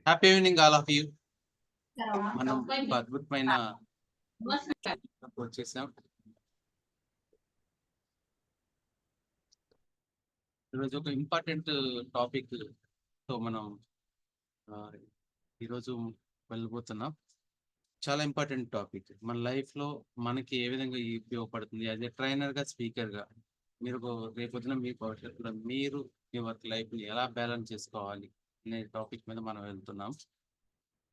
Happy evening all of you. మనం ఒక అద్భుతమైన వచ్చేసాం. ఈరోజు ఒక ఇంపార్టెంట్ టాపిక్ తో మనం ఈరోజు వెళ్ళిపోతున్నాం. చాలా ఇంపార్టెంట్ టాపిక్. మన లైఫ్ లో మనకి ఏ విధంగా ఉపయోగపడుతుంది, అదే ట్రైనర్ గా, స్పీకర్ గా మీరు రేపొద్దున మీ భవిష్యత్తులో మీరు మీ వర్క్ లైఫ్ ని ఎలా బ్యాలెన్స్ చేసుకోవాలి అనే టాపిక్ మీద మనం వెళ్తున్నాం.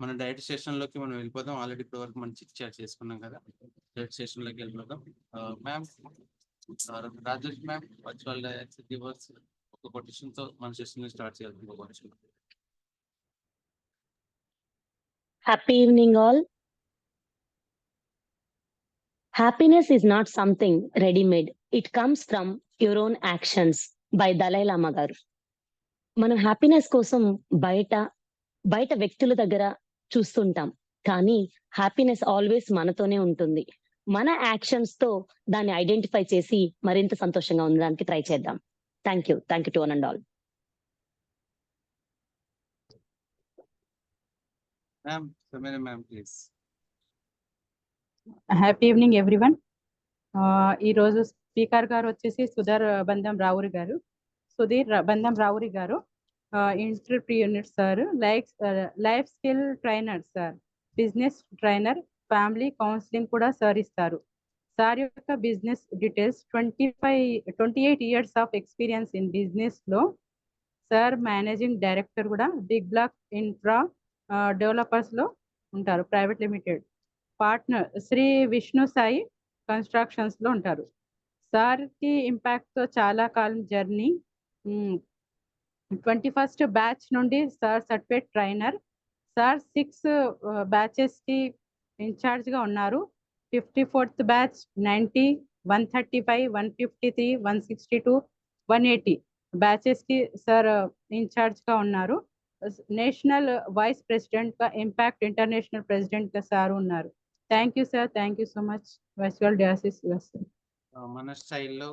మన డైరెక్ట్ సెషన్ లోకి మనం వెళ్ళిపోదాం. ఆల్రెడీ ఇప్పటి వరకు మనం చిట్ చాట్ చేసుకున్నాం కదా, డైరెక్ట్ సెషన్ లోకి వెళ్ళిపోదాం. Ma'am, Rajesh ma'am, virtual reverse ఒక కొటేషన్ తో మన సెషన్ స్టార్ట్ చేయాలి. Happy evening all. Happiness is not something ready-made. It comes from your own actions by Dalai Lama garu. మనం హ్యాపీనెస్ కోసం బయట వ్యక్తుల దగ్గర చూస్తుంటాం, కానీ హ్యాపీనెస్ ఆల్వేస్ మనతోనే ఉంటుంది. మన యాక్షన్స్ తో దాన్ని ఐడెంటిఫై చేసి మరింత సంతోషంగా ఉండడానికి ట్రై చేద్దాం. Thank you to one and all. Ma'am, Sameera ma'am please. Happy evening everyone. ఈరోజు స్పీకర్ గారు వచ్చేసి సుధీర్ బంధం రావురి గారు, entrepreneur sir, life skill trainer sir, business trainer, family counselling కూడా సార్ ఇస్తారు. సార్ యొక్క business details 28 years of experience in business లో. Sir managing director కూడా Big Block Infra Developers లో ఉంటారు, Private Limited. Partner Sri Vishnu Sai Constructions లో ఉంటారు. సార్ కి ఇంపాక్ట్ తో చాలా కాలం జర్నీ. 21st బ్యాచ్ నుండి sir certified trainer. Sir 6 batches కి ఇన్ఛార్జ్ గా ఉన్నారు. 54th బ్యాచ్ 90, 135, 153, 162, 180 బ్యాచెస్ కి సార్ ఇన్ఛార్జ్ గా ఉన్నారు. నేషనల్ వైస్ ప్రెసిడెంట్ గా, ఇంపాక్ట్ ఇంటర్నేషనల్ ప్రెసిడెంట్ గా సార్ ఉన్నారు. Thank you sir, thank you so much. Virtual diocese మన స్టైల్లో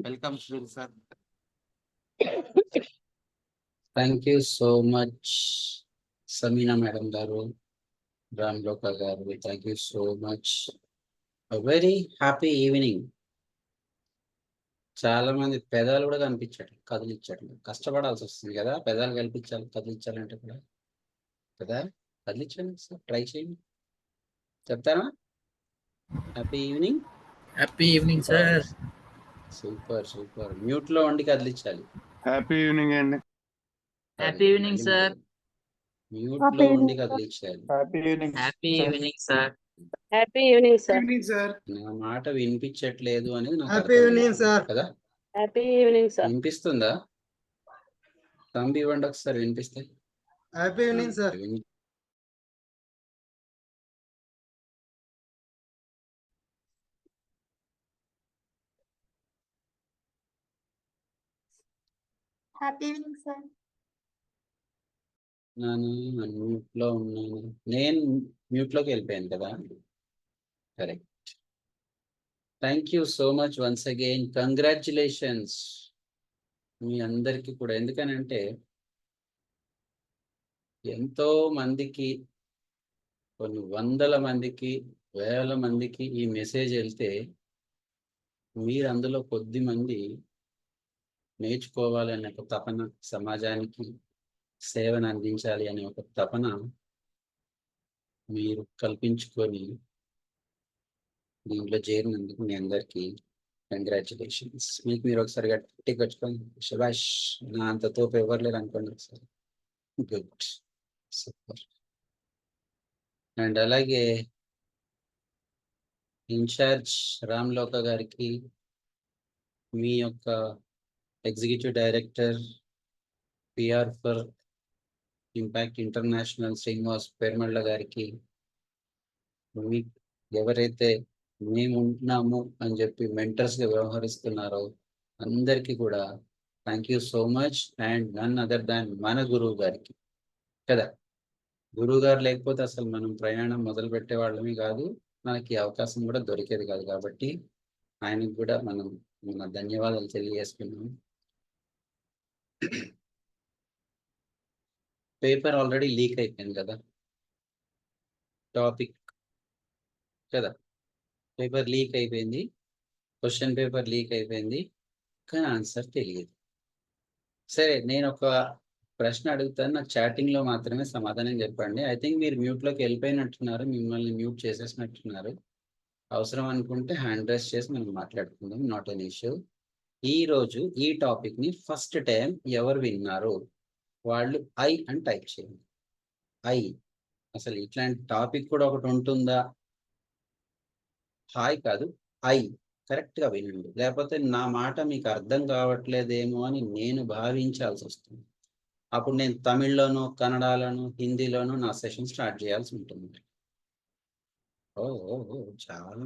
welcome sir. Thank you so much Sameena madam గారు, రామ్లోక గారు, thank you so much. Very happy evening. చాలా మంది పెదాలు కూడా కనిపించట్లేదు, కదిలించట్లేదు. కష్టపడాల్సి వస్తుంది కదా పెదాలు కదిలించాలంటే కూడా. కదా కదిలించండి సార్, ట్రై చేయండి. చెప్తారా? Happy evening. Happy evening sir. Super. Mute లో ఉండి కదిలించాలి. హ్యాపీ ఈవినింగ్ అండి. Happy evening sir. మ్యూట్ లో ఉండి కదిలించాలి. Happy evening. Happy evening sir. Happy evening sir. నా మాట వినిపించట్లేదు అనేది నాకు హ్యాపీ ఈవినింగ్ సార్. కదా, హ్యాపీ ఈవినింగ్ సార్. వినిపిస్తుందా? తంబి ఇవ్వండి ఒకసారి, వినిపిస్తే. Happy evening sir. Happy evening sir. Mute లో ఉన్నాను. నేను మ్యూట్ లోకి వెళ్ళిపోయాను కదా. Correct. Thank you so much once again. Congratulations మీ అందరికీ కూడా. ఎందుకనంటే ఎంతో మందికి, కొన్ని వందల మందికి, వేల మందికి ఈ మెసేజ్ వెళ్తే మీరు అందులో కొద్ది మంది నేర్చుకోవాలనే ఒక తపన, సమాజానికి సేవను అందించాలి అనే ఒక తపన మీరు కల్పించుకొని దీంట్లో చేరినందుకు మీ అందరికీ కంగ్రాచులేషన్స్. మీకు మీరు ఒకసారి గట్టిగా వచ్చుకోండి. శభాష్, నా అంత తోపు ఎవరు లేరు అనుకోండి ఒకసారి. Good, super. అండ్ అలాగే ఇన్ఛార్జ్ రామ్లోక గారికి, మీ యొక్క executive director PR for Impact International Srinivas Permalla గారికి, మీ ఎవరైతే మేము ఉంటున్నాము అని చెప్పి మెంటర్స్గా వ్యవహరిస్తున్నారో అందరికీ కూడా thank you so much. And none other than మన గురువు గారికి కదా. గురువు గారు లేకపోతే అసలు మనం ప్రయాణం మొదలు పెట్టే వాళ్ళమే కాదు, మనకి అవకాశం కూడా దొరికేది కాదు. కాబట్టి ఆయనకు కూడా మనం నా ధన్యవాదాలు తెలియజేసుకున్నాను. పేపర్ ఆల్రెడీ లీక్ అయిపోయింది కదా, టాపిక్ కదా, పేపర్ లీక్ అయిపోయింది, క్వశ్చన్ పేపర్ లీక్ అయిపోయింది, కానీ ఆన్సర్ తెలియదు. సరే, నేను ఒక ప్రశ్న అడుగుతాను, నాకు చాటింగ్ లో మాత్రమే సమాధానం చెప్పండి. ఐ థింక్ మీరు మ్యూట్లోకి వెళ్ళిపోయినట్టున్నారు, మిమ్మల్ని మ్యూట్ చేసేసినట్టున్నారు. అవసరం అనుకుంటే హ్యాండ్ రైస్ చేసి మనం మాట్లాడుకుందాం, నాట్ ఎన్ ఇష్యూ. ఈ రోజు ఈ టాపిక్ ని ఫస్ట్ టైం ఎవరు విన్నారు వాళ్ళు ఐ అని టైప్ చేయండి. ఐ. అసలు ఇట్లాంటి టాపిక్ కూడా ఒకటి ఉంటుందా? హాయ్ కాదు, ఐ. కరెక్ట్ గా వినండి, లేకపోతే నా మాట మీకు అర్థం కావట్లేదేమో అని నేను భావించాల్సి వస్తుంది. అప్పుడు నేను తమిళ్లోను, కన్నడలోను, హిందీలోను నా సెషన్ స్టార్ట్ చేయాల్సి ఉంటుంది. ఓ ఓ ఓ, చాలా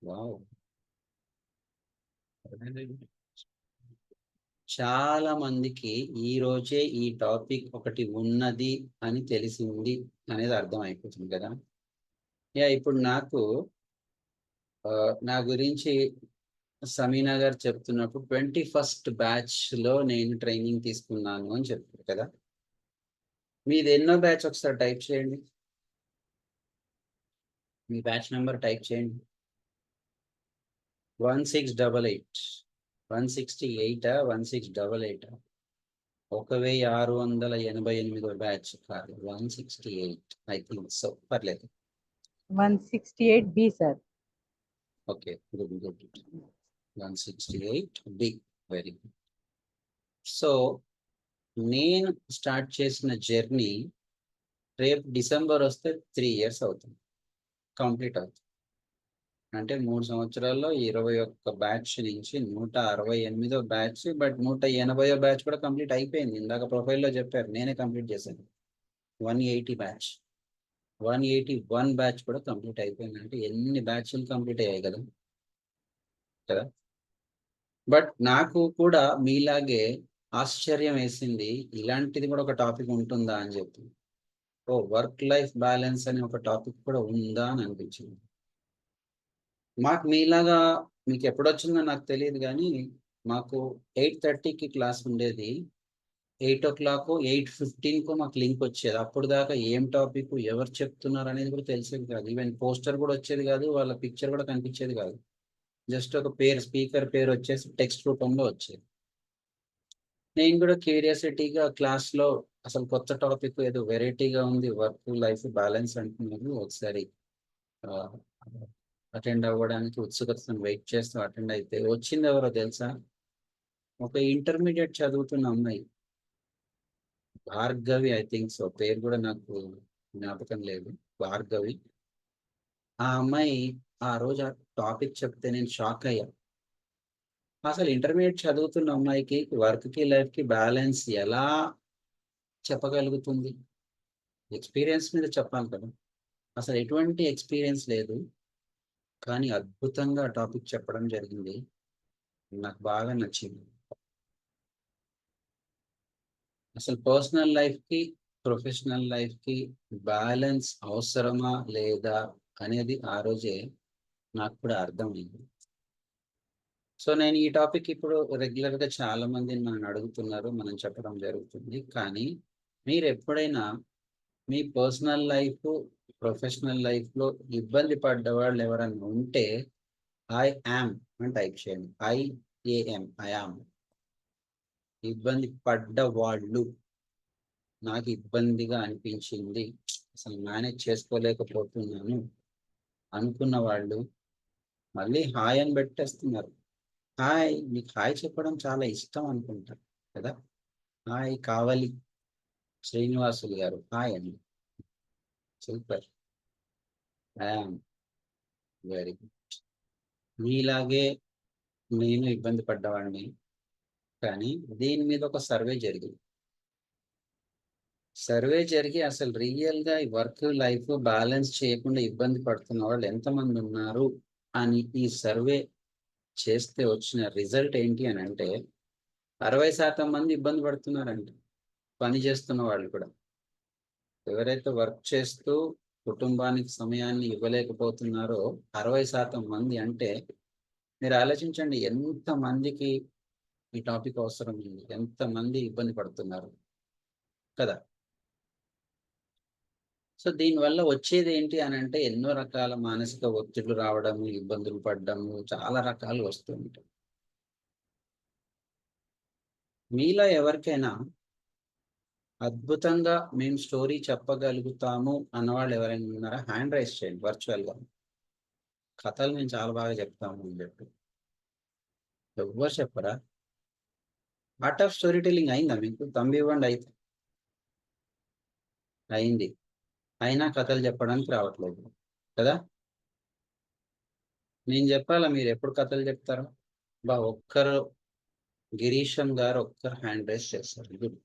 వావ్, చాలా మందికి ఈ రోజే ఈ టాపిక్ ఒకటి ఉన్నది అని తెలిసింది అనేది అర్థం అయిపోతుంది కదా. యా, ఇప్పుడు నాకు నా గురించి సమీనా గారు చెప్తున్నప్పుడు 21st బ్యాచ్ లో నేను ట్రైనింగ్ తీసుకున్నాను అని చెప్పారు కదా. మీది ఎన్నో బ్యాచ్ ఒకసారి టైప్ చేయండి, మీ బ్యాచ్ నెంబర్ టైప్ చేయండి. 1688. 168 1688. 1688 బ్యాచ్ కాదు, 168. ఐ థింక్ సో, పర్లేదు. 168B sir. Okay, good good. 168B, very good. So నేను స్టార్ట్ చేసిన జర్నీ రేపు డిసెంబర్ వస్తే 3 years అవుతుంది, కంప్లీట్ అవుతుంది. అంటే 3 సంవత్సరాల్లో 21 బ్యాచ్ నుంచి 168వ బ్యాచ్, బట్ 180వ బ్యాచ్ కూడా కంప్లీట్ అయిపోయింది. ఇందాక ప్రొఫైల్లో చెప్పారు, నేనే కంప్లీట్ చేశాను. 180 బ్యాచ్, 181 బ్యాచ్ కూడా కంప్లీట్ అయిపోయింది. అంటే ఎన్ని బ్యాచ్లు కంప్లీట్ అయ్యాయి కదా కదా. బట్ నాకు కూడా మీలాగే ఆశ్చర్యం వేసింది, ఇలాంటిది కూడా ఒక టాపిక్ ఉంటుందా అని చెప్పి. ఓ, వర్క్ లైఫ్ బ్యాలెన్స్ అనే ఒక టాపిక్ కూడా ఉందా అని అనిపించింది. మాకు మీలాగా మీకు ఎప్పుడొచ్చిందో నాకు తెలియదు, కానీ మాకు 8:30కి క్లాస్ ఉండేది, 8 o'clock 8:15 మాకు లింక్ వచ్చేది. అప్పుడు దాకా ఏం టాపిక్, ఎవరు చెప్తున్నారు అనేది కూడా తెలిసేది కాదు. ఈవెన్ పోస్టర్ కూడా వచ్చేది కాదు, వాళ్ళ పిక్చర్ కూడా కనిపించేది కాదు. జస్ట్ ఒక పేరు, స్పీకర్ పేరు వచ్చేసి టెక్స్ట్ రూపంలో వచ్చేది. నేను కూడా క్యూరియాసిటీగా క్లాస్లో అసలు కొత్త టాపిక్ ఏదో వెరైటీగా ఉంది, వర్క్ లైఫ్ బ్యాలెన్స్ అంటున్నారు, ఒకసారి అటెండ్ అవ్వడానికి ఉత్సుకతను వెయిట్ చేస్తూ అటెండ్ అయితే వచ్చింది ఎవరో తెలుసా? ఒక ఇంటర్మీడియట్ చదువుతున్న అమ్మాయి, భార్గవి, ఐ థింక్ సో, పేరు కూడా నాకు జ్ఞాపకం లేదు, భార్గవి. ఆ అమ్మాయి ఆ రోజు ఆ టాపిక్ చెప్తే నేను షాక్ అయ్యా. అసలు ఇంటర్మీడియట్ చదువుతున్న అమ్మాయికి వర్క్కి లైఫ్కి బ్యాలెన్స్ ఎలా చెప్పగలుగుతుంది? ఎక్స్పీరియన్స్ మీద చెప్పాలి కదా. అసలు ఎటువంటి ఎక్స్పీరియన్స్ లేదు, కానీ అద్భుతంగా టాపిక్ చెప్పడం జరిగింది, నాకు బాగా నచ్చింది. అసలు పర్సనల్ లైఫ్కి ప్రొఫెషనల్ లైఫ్కి బ్యాలెన్స్ అవసరమా లేదా అనేది ఆ రోజే నాకు కూడా అర్థమైంది. సో నేను ఈ టాపిక్ ఇప్పుడు రెగ్యులర్గా చాలా మంది నన్ను అడుగుతున్నారు, మనం చెప్పడం జరుగుతుంది. కానీ మీరు ఎప్పుడైనా మీ పర్సనల్ లైఫ్, ప్రొఫెషనల్ లైఫ్లో ఇబ్బంది పడ్డవాళ్ళు ఎవరన్నా ఉంటే ఐ యామ్ అని టైప్ చేయండి. IAM, I am. ఇబ్బంది పడ్డవాళ్ళు, నాకు ఇబ్బందిగా అనిపించింది, అసలు మేనేజ్ చేసుకోలేకపోతున్నాను అనుకున్న వాళ్ళు మళ్ళీ హాయ్ అని పెట్టేస్తున్నారు. హాయ్, మీకు హాయ్ చెప్పడం చాలా ఇష్టం అనుకుంటా కదా. హాయ్ కావాలి శ్రీనివాసులు గారు, హాయ్ అండి, సూపర్. I am very good. మీలాగే నేను ఇబ్బంది పడ్డవాడిని, కానీ దీని మీద ఒక సర్వే జరిగింది. సర్వే జరిగి అసలు రియల్గా ఈ వర్క్ లైఫ్ బ్యాలెన్స్ చేయకుండా ఇబ్బంది పడుతున్న వాళ్ళు ఎంతమంది ఉన్నారు అని ఈ సర్వే చేస్తే వచ్చిన రిజల్ట్ ఏంటి అని అంటే 60% మంది ఇబ్బంది పడుతున్నారంట. పని చేస్తున్న వాళ్ళు కూడా, ఎవరైతే వర్క్ చేస్తూ కుటుంబానికి సమయాన్ని ఇవ్వలేకపోతున్నారో 60% మంది, అంటే మీరు ఆలోచించండి, ఎంతమందికి ఈ టాపిక్ అవసరం ఉంది, ఎంతమంది ఇబ్బంది పడుతున్నారు కదా. సో దీనివల్ల వచ్చేది ఏంటి అని అంటే ఎన్నో రకాల మానసిక ఒత్తిళ్లు రావడము, ఇబ్బందులు పడడము, చాలా రకాలు వస్తూ ఉంటాయి. మీలో ఎవరికైనా అద్భుతంగా మేము స్టోరీ చెప్పగలుగుతాము అన్నవాళ్ళు ఎవరైనా ఉన్నారా? హ్యాండ్ రైస్ చేయండి వర్చువల్గా. కథలు మేము చాలా బాగా చెప్తాము అని చెప్పి ఎవ్వరు చెప్పరా? ఆర్ట్ ఆఫ్ స్టోరీ టెల్లింగ్ అయిందా మీకు? తంబి ఇవ్వండి. అయితే అయింది, అయినా కథలు చెప్పడానికి రావట్లేదు కదా. నేను చెప్పాలా, మీరు ఎప్పుడు కథలు చెప్తారు? ఒక్కరు గిరీశం గారు ఒక్కరు హ్యాండ్ రైస్ చేస్తారు. గుడ్.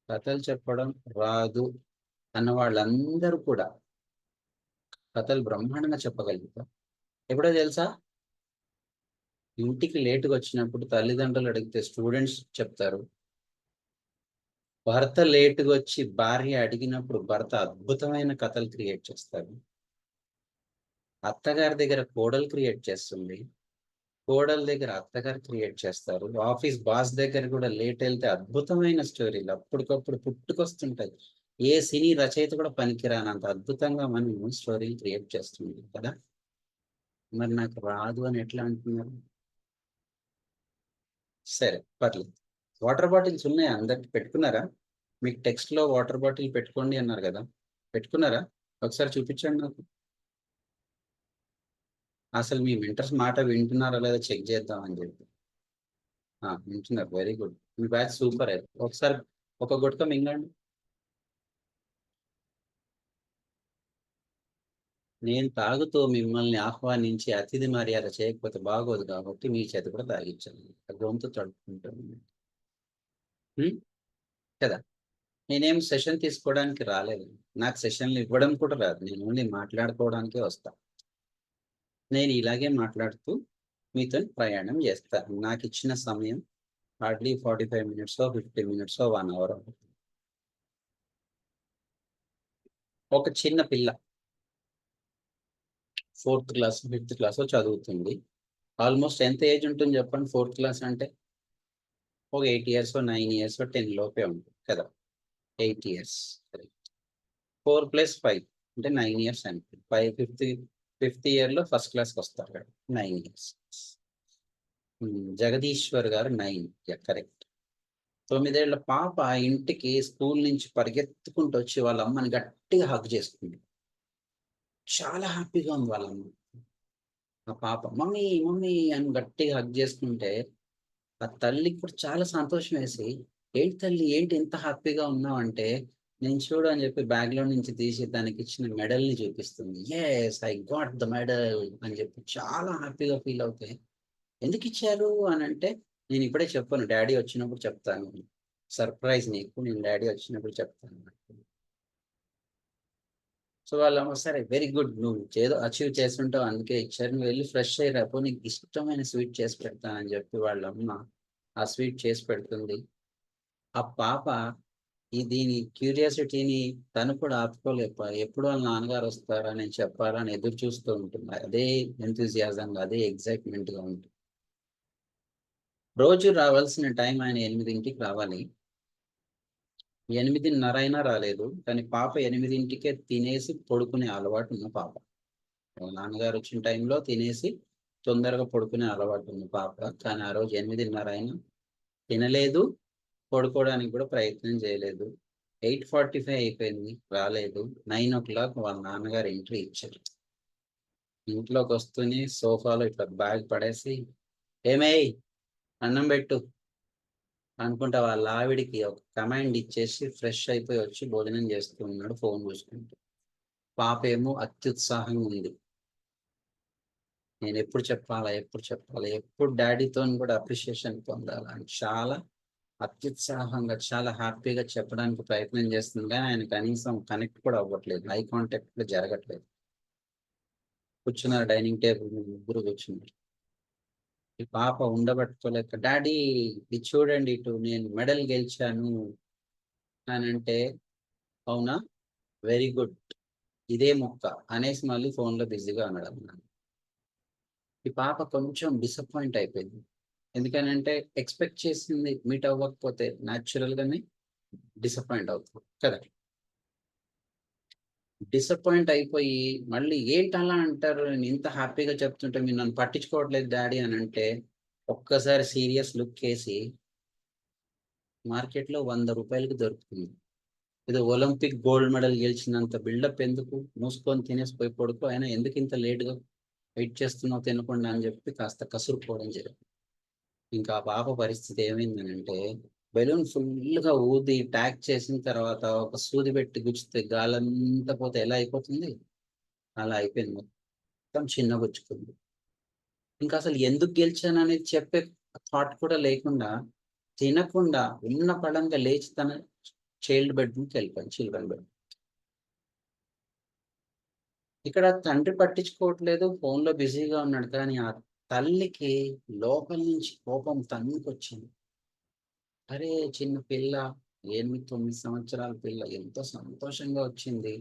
కథలు చెప్పడం రాదు అన్న వాళ్ళందరూ కూడా కథలు బ్రహ్మాండంగా చెప్పగలుగుతారు. ఎప్పుడో తెలుసా, ఇంటికి లేటుగా వచ్చినప్పుడు తల్లిదండ్రులు అడిగితే స్టూడెంట్స్ చెప్తారు. భర్త లేటుగా వచ్చి భార్య అడిగినప్పుడు భర్త అద్భుతమైన కథలు క్రియేట్ చేస్తారు. అత్తగారి దగ్గర కోడలు క్రియేట్ చేస్తుంది, కోడల దగ్గర అత్తగారు క్రియేట్ చేస్తారు. ఆఫీస్ బాస్ దగ్గర కూడా లేట్ వెళ్తే అద్భుతమైన స్టోరీలు అప్పటికప్పుడు పుట్టుకొస్తుంటాయి. ఏ సినీ రచయిత కూడా పనికిరానంత అద్భుతంగా మనం స్టోరీలు క్రియేట్ చేస్తుంది కదా. మరి నాకు రాదు అని ఎట్లా అంటున్నారు? సరే పర్లేదు. వాటర్ బాటిల్స్ ఉన్నాయా? అందరికి పెట్టుకున్నారా? మీకు టెక్స్ట్ లో వాటర్ బాటిల్ పెట్టుకోండి అన్నారు కదా, పెట్టుకున్నారా? ఒకసారి చూపించండి నాకు. అసలు మీ మెంటర్స్ మాట వింటున్నారా లేదా చెక్ చేద్దామని చెప్పి. వింటున్నారు, వెరీ గుడ్. మీ బ్యాచ్ సూపర్. అయితే ఒకసారి ఒక గుట్క మింగండి. నేను తాగుతూ మిమ్మల్ని ఆహ్వానించి అతిథి మర్యాద చేయకపోతే బాగోదు కాబట్టి మీ చేతి కూడా తాగించాను, గొంతు తడుపుకుంటాను కదా. నేనేం సెషన్ తీసుకోవడానికి రాలేదు, నాకు సెషన్లు ఇవ్వడం కూడా రాదు, నేను ఓన్లీ మాట్లాడుకోవడానికే వస్తాను. నేను ఇలాగే మాట్లాడుతూ మీతో ప్రయాణం చేస్తాను. నాకు ఇచ్చిన సమయం హార్డ్లీ 45 minutes 50 minutes 1 hour. ఒక చిన్న పిల్ల 4th class 5th class చదువుతుంది. ఆల్మోస్ట్ ఎంత ఏజ్ ఉంటుంది చెప్పండి 4th class అంటే? ఒక 8 years 9 years 10 లోపే ఉంటుంది కదా. 8 years, 4 + 5 అంటే 9 years అంటే 5th year లో ఫస్ట్ క్లాస్కి వస్తారు కదా, 9 years. జగదీశ్వర్ గారు 9, కరెక్ట్. 9 ఏళ్ల పాప ఇంటికి స్కూల్ నుంచి పరిగెత్తుకుంటూ వచ్చి వాళ్ళ అమ్మని గట్టిగా హగ్ చేసుకుంది. చాలా హ్యాపీగా ఉంది వాళ్ళ అమ్మ. ఆ పాప మమ్మీ మమ్మీ అని గట్టిగా హగ్ చేసుకుంటే ఆ తల్లికి కూడా చాలా సంతోషం వేసి, ఏంటి తల్లి ఏంటి ఎంత హ్యాపీగా ఉన్నావు అంటే, నేను చూడు అని చెప్పి బ్యాగ్ లో నుంచి తీసి దానికి ఇచ్చిన మెడల్ ని చూపిస్తుంది. Yes, I got the medal అని చెప్పి చాలా హ్యాపీగా ఫీల్ అవుతాయి. ఎందుకు ఇచ్చారు అని అంటే, నేను ఇప్పుడే చెప్పాను, డాడీ వచ్చినప్పుడు చెప్తాను, సర్ప్రైజ్ నీకు, నేను డాడీ వచ్చినప్పుడు చెప్తాను. సో వాళ్ళమ్మ సరే వెరీ గుడ్, నువ్వు ఏదో అచీవ్ చేస్తుంటావు అందుకే ఇచ్చారు, నువ్వు వెళ్ళి ఫ్రెష్ అయ్యారో నీకు ఇష్టమైన స్వీట్ చేసి పెడతానని చెప్పి వాళ్ళమ్మ ఆ స్వీట్ చేసి పెడుతుంది. ఆ పాప దీని క్యూరియాసిటీని తను కూడా ఆపుకోలేక ఎప్పుడు వాళ్ళ నాన్నగారు వస్తారా నేను చెప్పాలా అని ఎదురు చూస్తూ ఉంటుంది. అదే ఎంతూజియాజంగా, అదే ఎగ్జైట్మెంట్ గా ఉంటుంది. రోజు రావాల్సిన టైం ఆయన 8ంటికి రావాలి, 8:30 అయినా రాలేదు. కానీ పాప 8ంటికే తినేసి పడుకునే అలవాటు ఉన్న పాప. నాన్నగారు వచ్చిన టైంలో తినేసి తొందరగా పడుకునే అలవాటు ఉన్న పాప. కానీ ఆ రోజు 8:30 అయినా తినలేదు, పడుకోవడానికి కూడా ప్రయత్నం చేయలేదు. 8:45 అయిపోయింది, రాలేదు. 9 o'clock వాళ్ళ నాన్నగారు ఎంట్రీ ఇచ్చారు. ఇంట్లోకి వస్తూనే సోఫాలో ఇట్లా బ్యాగ్ పడేసి, ఏమై అన్నం పెట్టు అనుకుంటా వాళ్ళ ఆవిడికి ఒక కమాండ్ ఇచ్చేసి ఫ్రెష్ అయిపోయి వచ్చి భోజనం చేస్తూ ఉన్నాడు ఫోన్ చూసుకుంటూ. పాప ఏమో అత్యుత్సాహంగా ఉంది, నేను ఎప్పుడు చెప్పాలా ఎప్పుడు డాడీతో కూడా అప్రిషియేషన్ పొందాలని చాలా అత్యుత్సాహంగా చాలా హ్యాపీగా చెప్పడానికి ప్రయత్నం చేస్తుంది. కానీ ఆయన కనీసం కనెక్ట్ కూడా అవ్వట్లేదు, ఐ కాంటాక్ట్ కూడా జరగట్లేదు. కూర్చున్నారు డైనింగ్ టేబుల్ మీద, ముగ్గురు కూర్చున్నారు. ఈ పాప ఉండబట్టుకోలేక, డాడీ ఇది చూడండి ఇటు, నేను మెడల్ గెలిచాను అని అంటే, అవునా వెరీ గుడ్, ఇదే మొక్క అనేసి మళ్ళీ ఫోన్లో బిజీగా ఉన్నాడు. ఈ పాప కొంచెం డిసప్పాయింట్ అయిపోయింది. ఎందుకనంటే ఎక్స్పెక్ట్ చేసింది మీట్ అవ్వకపోతే న్యాచురల్ గానే డిసప్పాయింట్ అవుతుంది కదా. డిసప్పాయింట్ అయిపోయి మళ్ళీ ఏంటి అలా అంటారు, నేను ఇంత హ్యాపీగా చెప్తుంటే మీరు నన్ను పట్టించుకోవట్లేదు డాడీ అని అంటే, ఒక్కసారి సీరియస్ లుక్ వేసి మార్కెట్లో 100 రూపాయలకి దొరుకుతుంది. ఏదో ఒలింపిక్ గోల్డ్ మెడల్ గెలిచినంత బిల్డప్ ఎందుకు, మూసుకొని తినేసి పోయి పడుకో, అయినా ఎందుకు ఇంత లేట్గా వెయిట్ చేస్తున్నావు తినకుండా అని చెప్పి కాస్త కసురుకోవడం జరిగింది. ఇంకా ఆ పాప పరిస్థితి ఏమైందనంటే, బెలూన్ ఫుల్గా ఊది ట్యాక్ చేసిన తర్వాత ఒక సూది పెట్టి గుచ్చితే గాలంతా పోతే ఎలా అయిపోతుంది, అలా అయిపోయింది. మొత్తం చిన్నగుచ్చుకుంది. ఇంకా అసలు ఎందుకు గెలిచాను అనేది చెప్పే థాట్ కూడా లేకుండా, తినకుండా ఉన్న పడంగా లేచి తన చిల్డ్రన్ బెడ్. ఇక్కడ తండ్రి పట్టించుకోవట్లేదు, ఫోన్లో బిజీగా ఉన్నాడు. కానీ ఆ తల్లికి లోపల నుంచి కోపం తన్నుకొచ్చింది. అరే చిన్న పిల్ల, 8-9 సంవత్సరాల పిల్ల ఎంతో సంతోషంగా వచ్చింది.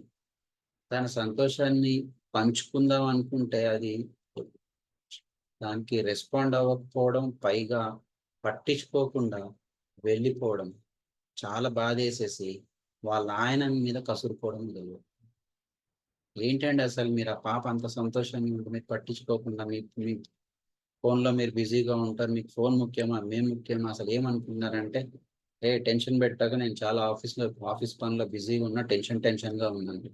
తన సంతోషాన్ని పంచుకుందాం అనుకుంటే అది దానికి రెస్పాండ్ అవ్వకపోవడం, పైగా పట్టించుకోకుండా వెళ్ళిపోవడం చాలా బాధేసేసి వాళ్ళ ఆయన మీద కసురుకోవడం లేదు. ఏంటండి అసలు మీరు ఆ పాప అంత సంతోషంగా ఉంటే మీరు పట్టించుకోకుండా మీ ఫోన్లో మీరు బిజీగా ఉంటారు, మీకు ఫోన్ ముఖ్యమా మేము ముఖ్యమా అసలు ఏమనుకుంటున్నారంటే, టెన్షన్ పెట్టాక నేను చాలా ఆఫీస్ పనిలో బిజీగా ఉన్నా, టెన్షన్గా ఉన్నాను.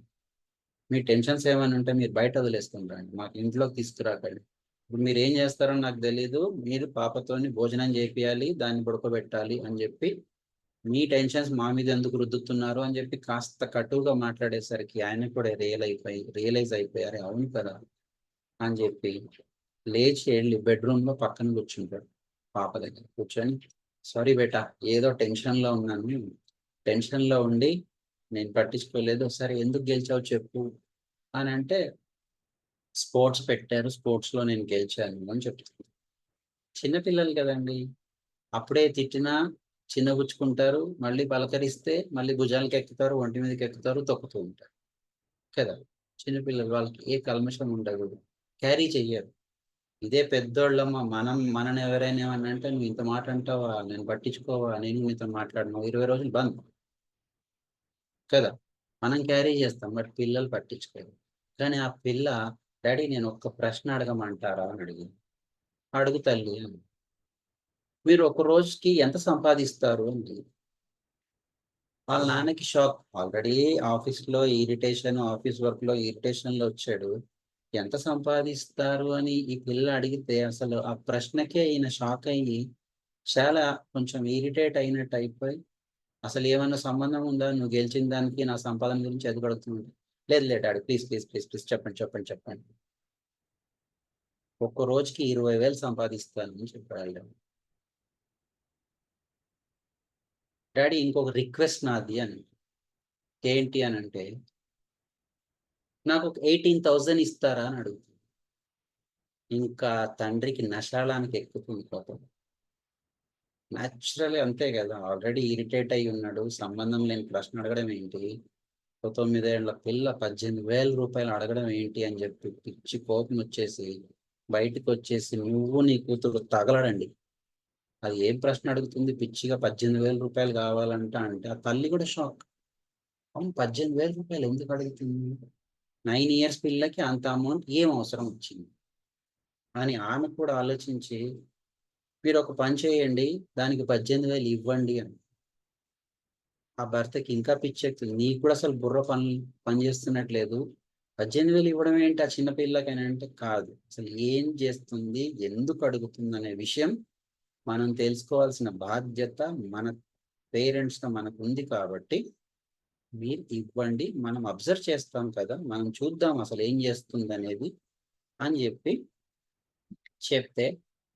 మీ టెన్షన్స్ ఏమైనా ఉంటే మీరు బయట వదిలేసుకుంటారండి, మాకు ఇంట్లోకి తీసుకురాకండి. ఇప్పుడు మీరు ఏం చేస్తారో నాకు తెలీదు, మీరు పాపతోని భోజనం చేపియాలి, దాన్ని పడుకోబెట్టాలి అని చెప్పి మీ టెన్షన్స్ మా మీద ఎందుకు రుద్దుతున్నారు అని చెప్పి కాస్త కటువుగా మాట్లాడేసరికి ఆయన కూడా రియలైజ్ అయిపోయారు, అవును కదా అని చెప్పి లేచి వెళ్ళి బెడ్రూమ్లో పక్కన కూర్చుంటాడు. పాప దగ్గర కూర్చొని, సారీ బేటా ఏదో టెన్షన్లో ఉన్నాను, టెన్షన్లో ఉండి నేను పట్టించుకోలేదు, ఒకసారి ఎందుకు గెలిచావు చెప్పు అని అంటే, స్పోర్ట్స్ పెట్టారు, స్పోర్ట్స్లో నేను గెలిచాను అని చెప్తాను. చిన్నపిల్లలు కదండి, అప్పుడే తిట్టినా చిన్నగుచ్చుకుంటారు, మళ్ళీ పలకరిస్తే మళ్ళీ భుజాలకి ఎక్కుతారు, ఒంటి మీదకి ఎక్కుతారు, తొక్కుతూ ఉంటారు కదా. చిన్నపిల్లలు వాళ్ళకి ఏ కల్మషం ఉండదు, క్యారీ చెయ్యరు. ఇదే పెద్దోళ్ళమ్మ మనని ఎవరైనా ఏమన్నా అంటే, నువ్వు ఇంత మాట అంటావా, నేను పట్టించుకోవా, నేను నీతో మాట్లాడను, 20 రోజులు బంద్ కదా. మనం క్యారీ చేస్తాం, బట్ పిల్లలు పట్టించుకోరు. కానీ ఆ పిల్ల, డాడీ నేను ఒక్క ప్రశ్న అడగమంటారా అని అడిగింది. అడుగు తల్లి అని. మీరు ఒక రోజుకి ఎంత సంపాదిస్తారు అని. వాళ్ళ నాన్నకి షాక్, ఆల్రెడీ ఆఫీస్ వర్క్ లో ఇరిటేషన్లో వచ్చాడు, ఎంత సంపాదిస్తారు అని ఈ పిల్ల అడిగితే అసలు ఆ ప్రశ్నకే ఈయన షాక్ అయ్యి చాలా కొంచెం ఇరిటేట్ అయినట్టు అయిపోయి, అసలు ఏమన్నా సంబంధం ఉందా నువ్వు గెలిచిన దానికి నా సంపాదన గురించి అది అడుగుతుంది. లేదు డాడీ ప్లీజ్ చెప్పండి. ఒక్క రోజుకి 20,000 సంపాదిస్తాను అని చెప్పాడు. డాడీ ఇంకొక రిక్వెస్ట్ నాది అని. ఏంటి అని అంటే, నాకు ఒక 18,000 ఇస్తారా అని అడుగుతుంది. ఇంకా తండ్రికి నశాలానికి ఎక్కుతుంది కోపం. న్యాచురల్లీ అంతే కదా, ఆల్రెడీ ఇరిటేట్ అయి ఉన్నాడు, సంబంధం లేని ప్రశ్న అడగడం ఏంటి, 9 ఏళ్ల పిల్ల 18,000 రూపాయలు అడగడం ఏంటి అని చెప్పి పిచ్చి కోపం వచ్చేసి బయటకు వచ్చేసి, నువ్వు నీ కూతురు తగలడండి, అది ఏం ప్రశ్న అడుగుతుంది పిచ్చిగా 18,000 రూపాయలు కావాలంట అంటే, ఆ తల్లి కూడా షాక్. అవును 18,000 రూపాయలు ఎందుకు అడుగుతుంది, 9 ఇయర్స్ పిల్లకి అంత అమౌంట్ ఏం అవసరం వచ్చింది అని ఆమె కూడా ఆలోచించి, మీరు ఒక పని చేయండి, దానికి 18,000 ఇవ్వండి అని. ఆ భర్తకి ఇంకా పిచ్చెక్కుతుంది, నీకు కూడా అసలు బుర్ర పని చేస్తున్నట్లేదు, 18,000 ఇవ్వడం ఏంటి ఆ చిన్నపిల్లకని అంటే, కాదు అసలు ఏం చేస్తుంది, ఎందుకు అడుగుతుంది అనే విషయం మనం తెలుసుకోవాల్సిన బాధ్యత మన పేరెంట్స్గా మనకు ఉంది. కాబట్టి మీరు ఇవ్వండి, మనం అబ్జర్వ్ చేస్తాం కదా, మనం చూద్దాం అసలు ఏం చేస్తుంది అనేది అని చెప్పి చెప్తే,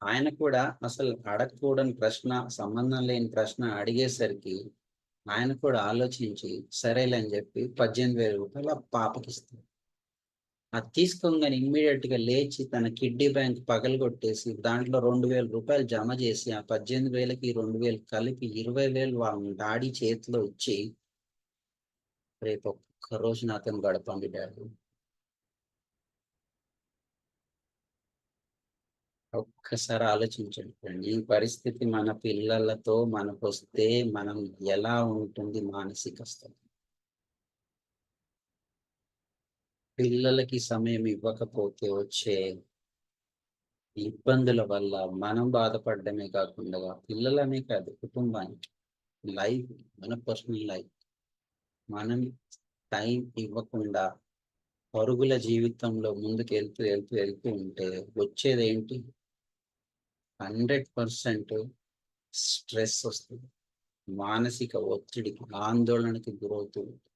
ఆయన కూడా అసలు అడగకూడని ప్రశ్న, సంబంధం లేని ప్రశ్న అడిగేసరికి ఆయన కూడా ఆలోచించి సరేలే అని చెప్పి 18,000 రూపాయలు ఆ పాపకి ఇస్తారు. అది తీసుకోగానే ఇమ్మీడియట్ గా లేచి తన కిడ్నీ బ్యాంక్ పగలగొట్టేసి దాంట్లో 2,000 రూపాయలు జమ చేసి, ఆ 18,000కి 2,000 కలిపి 20,000 వాళ్ళ డాడీ చేతిలో ఇచ్చి, రేపు ఒక్క రోజు నాతో గడపండి డాడీ, ఒక్కసారి ఆలోచించండి, ఈ పరిస్థితి మన పిల్లలతో మనకు వస్తే మనం ఎలా ఉంటుంది మానసిక స్థితి. పిల్లలకి సమయం ఇవ్వకపోతే వచ్చే ఇబ్బందుల వల్ల మనం బాధపడడమే కాకుండా పిల్లలనే కాదు, కుటుంబానికి, లైఫ్, మన పర్సనల్ లైఫ్ మనం టైం ఇవ్వకుండా పరుగుల జీవితంలో ముందుకు వెళ్తూ ఉంటే వచ్చేది ఏంటి? 100% స్ట్రెస్ వస్తుంది, మానసిక ఒత్తిడికి, ఆందోళనకి గురవుతూ ఉంటుంది.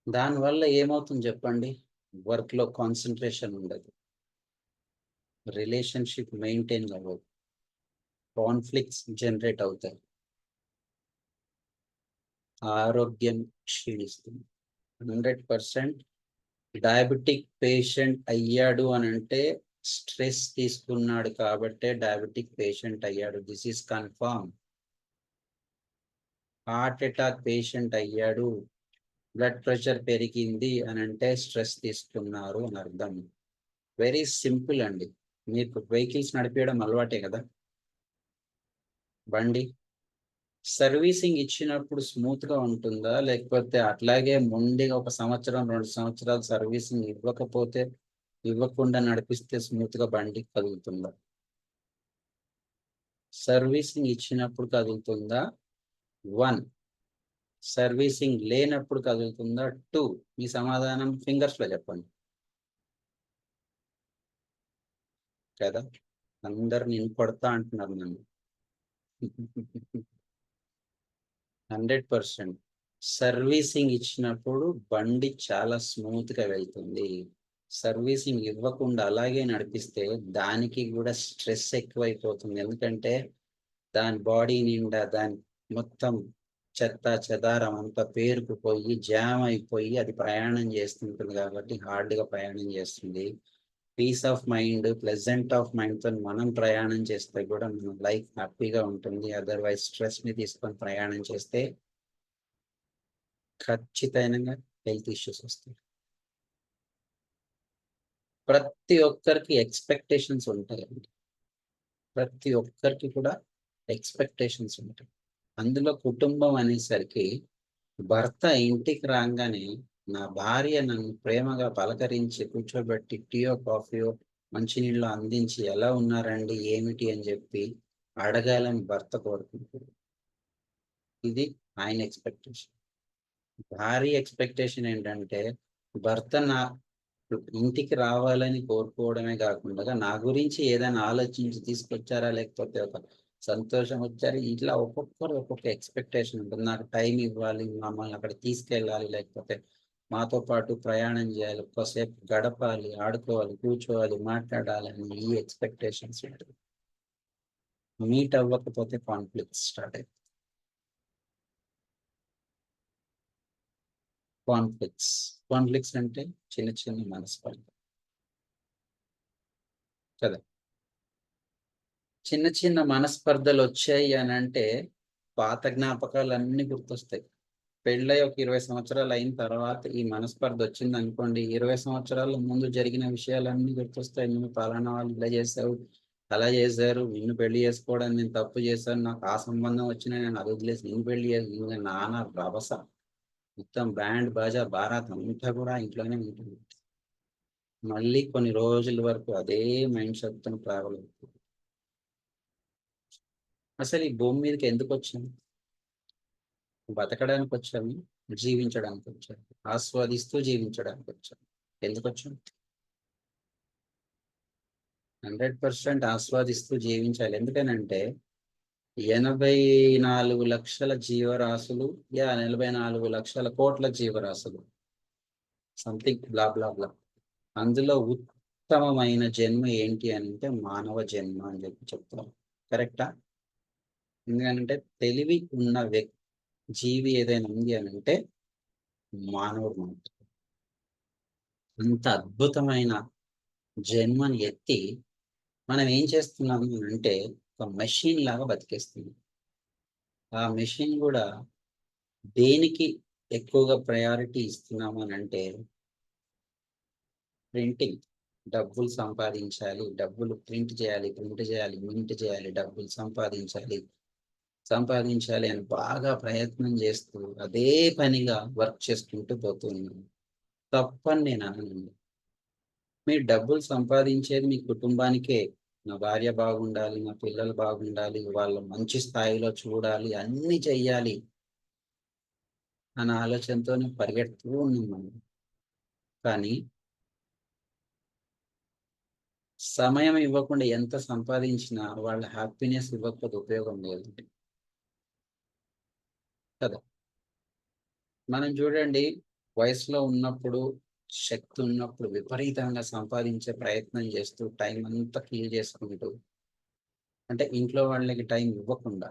దానివల్ల ఏమవుతుంది చెప్పండి? వర్క్లో కాన్సన్ట్రేషన్ ఉండదు, రిలేషన్షిప్ మెయింటైన్ అవ్వదు, కాన్ఫ్లిక్ట్స్ జనరేట్ అవుతాయి, ఆరోగ్యం క్షీణిస్తుంది. 100% డయాబెటిక్ పేషెంట్ అయ్యాడు అని అంటే స్ట్రెస్ తీసుకున్నాడు కాబట్టే డయాబెటిక్ పేషెంట్ అయ్యాడు. This is confirm. Heart attack patient అయ్యాడు, బ్లడ్ ప్రెషర్ పెరిగింది అని అంటే స్ట్రెస్ తీసుకున్నారు అని అర్థం. వెరీ సింపుల్ అండి. మీకు వెహికల్స్ నడిపేయడం అలవాటే కదా, బండి సర్వీసింగ్ ఇచ్చినప్పుడు స్మూత్ గా ఉంటుందా, లేకపోతే అట్లాగే మొండిగా 1 సంవత్సరం 2 సంవత్సరాలు సర్వీసింగ్ ఇవ్వకుండా నడిపిస్తే స్మూత్ గా బండి కదులుతుందా? సర్వీసింగ్ ఇచ్చినప్పుడు కదులుతుందా? 1. సర్వీసింగ్ లేనప్పుడు కదులుతుందా? 2. మీ సమాధానం ఫింగర్స్ లో చెప్పండి కదా. అందరు నేను కొడతా అంటున్నారు నన్ను. 100% సర్వీసింగ్ ఇచ్చినప్పుడు బండి చాలా స్మూత్ గా వెళ్తుంది. సర్వీసింగ్ ఇవ్వకుండా అలాగే నడిపిస్తే దానికి కూడా స్ట్రెస్ ఎక్కువైపోతుంది. ఎందుకంటే దాని బాడీ నిండా దాని మొత్తం చెత్త చెదారం అంతా పేరుకుపోయి జామ్ అయిపోయి అది ప్రయాణం చేస్తుంటుంది కాబట్టి హార్డ్గా ప్రయాణం చేస్తుంది. Peace of mind, pleasant of మైండ్తో మనం ప్రయాణం చేస్తే కూడా మన లైఫ్ హ్యాపీగా ఉంటుంది. అదర్వైజ్ స్ట్రెస్ని తీసుకొని ప్రయాణం చేస్తే ఖచ్చితంగా హెల్త్ ఇష్యూస్ వస్తాయి. ప్రతి ఒక్కరికి ఎక్స్పెక్టేషన్స్ ఉంటాయండి, ప్రతి ఒక్కరికి కూడా ఎక్స్పెక్టేషన్స్ ఉంటాయి. అందులో కుటుంబం అనేసరికి భర్త ఇంటికి రాగానే నా భార్య నన్ను ప్రేమగా పలకరించి కూర్చోబెట్టి టీయో కాఫీయో మంచినీళ్ళు అందించి ఎలా ఉన్నారండి ఏమిటి అని చెప్పి అడగాలని భర్త కోరుకుంటాడు. ఇది ఆయన ఎక్స్పెక్టేషన్. భార్య ఎక్స్పెక్టేషన్ ఏంటంటే భర్త నా ఇంటికి రావాలని కోరుకోవడమే కాకుండా నా గురించి ఏదైనా ఆలోచించి తీసుకొచ్చారా, లేకపోతే ఒక సంతోషం వచ్చారు, ఇట్లా ఒక్కొక్కరు ఒక్కొక్క ఎక్స్పెక్టేషన్ ఉంటుంది. నాకు టైం ఇవ్వాలి, మమ్మల్ని అక్కడ తీసుకెళ్ళాలి, లేకపోతే మాతో పాటు ప్రయాణం చేయాలి, ఒక్కసేపు గడపాలి, ఆడుకోవాలి, కూర్చోవాలి, మాట్లాడాలి అని ఈ ఎక్స్పెక్టేషన్స్ ఉంటుంది. మీట్ అవ్వకపోతే కాన్ఫ్లిక్ట్స్ స్టార్ట్ అవుతాయి. కాన్ఫ్లిక్ట్స్ అంటే చిన్న చిన్న మనస్పర్ధ కదా. చిన్న చిన్న మనస్పర్ధలు వచ్చాయి అని అంటే పాత జ్ఞాపకాలు అన్ని గుర్తొస్తాయి. పెళ్ళై ఒక 20 సంవత్సరాలు అయిన తర్వాత ఈ మనస్పర్ధ వచ్చింది అనుకోండి, 20 సంవత్సరాల ముందు జరిగిన విషయాలన్నీ గుర్తొస్తాయి. నువ్వు పలానా వాళ్ళు ఇలా చేసావు, అలా చేశారు, నిన్ను పెళ్లి చేసుకోవడానికి నేను తప్పు చేశాను, నాకు ఆ సంబంధం వచ్చినా నేను అది వదిలేసి నిన్ను పెళ్లి చేసి ఇంకా నాన్న రభస, మొత్తం బ్యాండ్ బాజా బారాత్ అంతా కూడా ఇంట్లోనే ఉంటుంది. మళ్ళీ కొన్ని రోజుల వరకు అదే మైండ్ సెట్తో ట్రావెల్ అవుతుంది. అసలు ఈ భూమి మీదకి ఎందుకు వచ్చాము? బతకడానికి వచ్చాము, జీవించడానికి వచ్చాము, ఆస్వాదిస్తూ జీవించడానికి వచ్చాము. ఎందుకు వచ్చాము? 100% ఆస్వాదిస్తూ జీవించాలి. ఎందుకనంటే 84 లక్షల జీవరాశులు, 44 లక్షల కోట్ల జీవరాశులు, సంథింగ్ బ్లా బ్లా బ్లా. అందులో ఉత్తమమైన జన్మ ఏంటి అని అంటే మానవ జన్మ అని చెప్తారు. కరెక్టా? ఎందుకంటే తెలివి ఉన్న జీవి ఏదైనా ఉంది అని అంటే మానవుడు మాత్రం. అంత అద్భుతమైన జన్మని ఎత్తి మనం ఏం చేస్తున్నాము అంటే ఒక మెషిన్ లాగా బతికేస్తున్నాం. ఆ మెషిన్ కూడా దేనికి ఎక్కువగా ప్రయారిటీ ఇస్తున్నాము అని అంటే ప్రింటింగ్. డబ్బులు సంపాదించాలి, డబ్బులు ప్రింట్ చేయాలి, మింట్ చేయాలి, డబ్బులు సంపాదించాలి అని బాగా ప్రయత్నం చేస్తూ అదే పనిగా వర్క్ చేసుకుంటూ పోతున్నాను. తప్పని నేను అనను. మీరు డబ్బులు సంపాదించేది మీ కుటుంబానికే. నా భార్య బాగుండాలి, నా పిల్లలు బాగుండాలి, వాళ్ళు మంచి స్థాయిలో చూడాలి, అన్ని చెయ్యాలి అన్న ఆలోచనతోనే పరిగెడుతూ ఉన్నాం మనం. కానీ సమయం ఇవ్వకుండా ఎంత సంపాదించినా వాళ్ళ హ్యాపీనెస్ ఇవ్వకపోతే ఉపయోగం లేదు కదా. మనం చూడండి, వయసులో ఉన్నప్పుడు, శక్తి ఉన్నప్పుడు విపరీతంగా సంపాదించే ప్రయత్నం చేస్తూ టైం అంతా కిల్ చేసుకుంటూ, అంటే ఇంట్లో వాళ్ళకి టైం ఇవ్వకుండా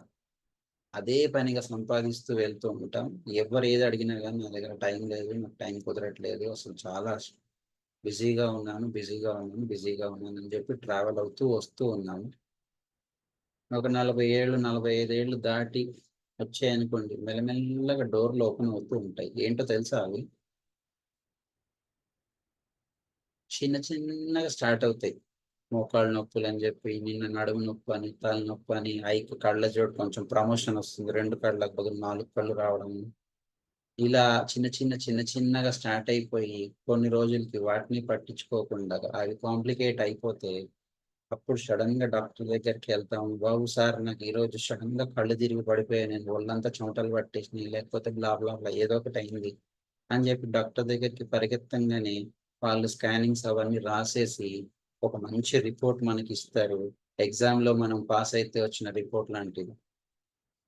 అదే పనిగా సంపాదిస్తూ వెళ్తూ ఉంటాం. ఎవరు ఏది అడిగినా కానీ నా దగ్గర టైం లేదు, నాకు టైం కుదరట్లేదు, అసలు చాలా బిజీగా ఉన్నాను అని చెప్పి ట్రావెల్ అవుతూ వస్తూ ఉన్నాము. ఒక 40 ఏళ్ళు 45 ఏళ్ళు దాటి వచ్చాయనుకోండి, మెల్లమెల్లగా డోర్లు ఓపెన్ అవుతూ ఉంటాయి. ఏంటో తెలుసా అవి? చిన్నగా స్టార్ట్ అవుతాయి. మోకాళ్ళ నొప్పులు అని చెప్పి, నిన్న నడుము నొప్పి అని, తలనొప్పి అని, కళ్ళ జోడు కొంచెం ప్రమోషన్ వస్తుంది, 2 కళ్ళకు బదులు 4 కళ్ళు రావడం. ఇలా చిన్నగా స్టార్ట్ అయిపోయి కొన్ని రోజులకి వాటిని పట్టించుకోకుండా అవి కాంప్లికేట్ అయిపోతే అప్పుడు సడన్ గా డాక్టర్ దగ్గరికి వెళ్తాం. బాబు సార్, నాకు ఈ రోజు సడన్ గా కళ్ళు తిరిగి పడిపోయాయి, నేను ఒళ్ళంతా చెమటలు పట్టేసినాయి, లేకపోతే బ్లా బ్లా బ్లా ఏదో ఒకటి అయింది అని చెప్పి డాక్టర్ దగ్గరికి పరిగెత్తంగానే వాళ్ళు స్కానింగ్స్ అవన్నీ రాసేసి ఒక మంచి రిపోర్ట్ మనకి ఇస్తారు. ఎగ్జామ్ లో మనం పాస్ అయితే వచ్చిన రిపోర్ట్ లాంటిది.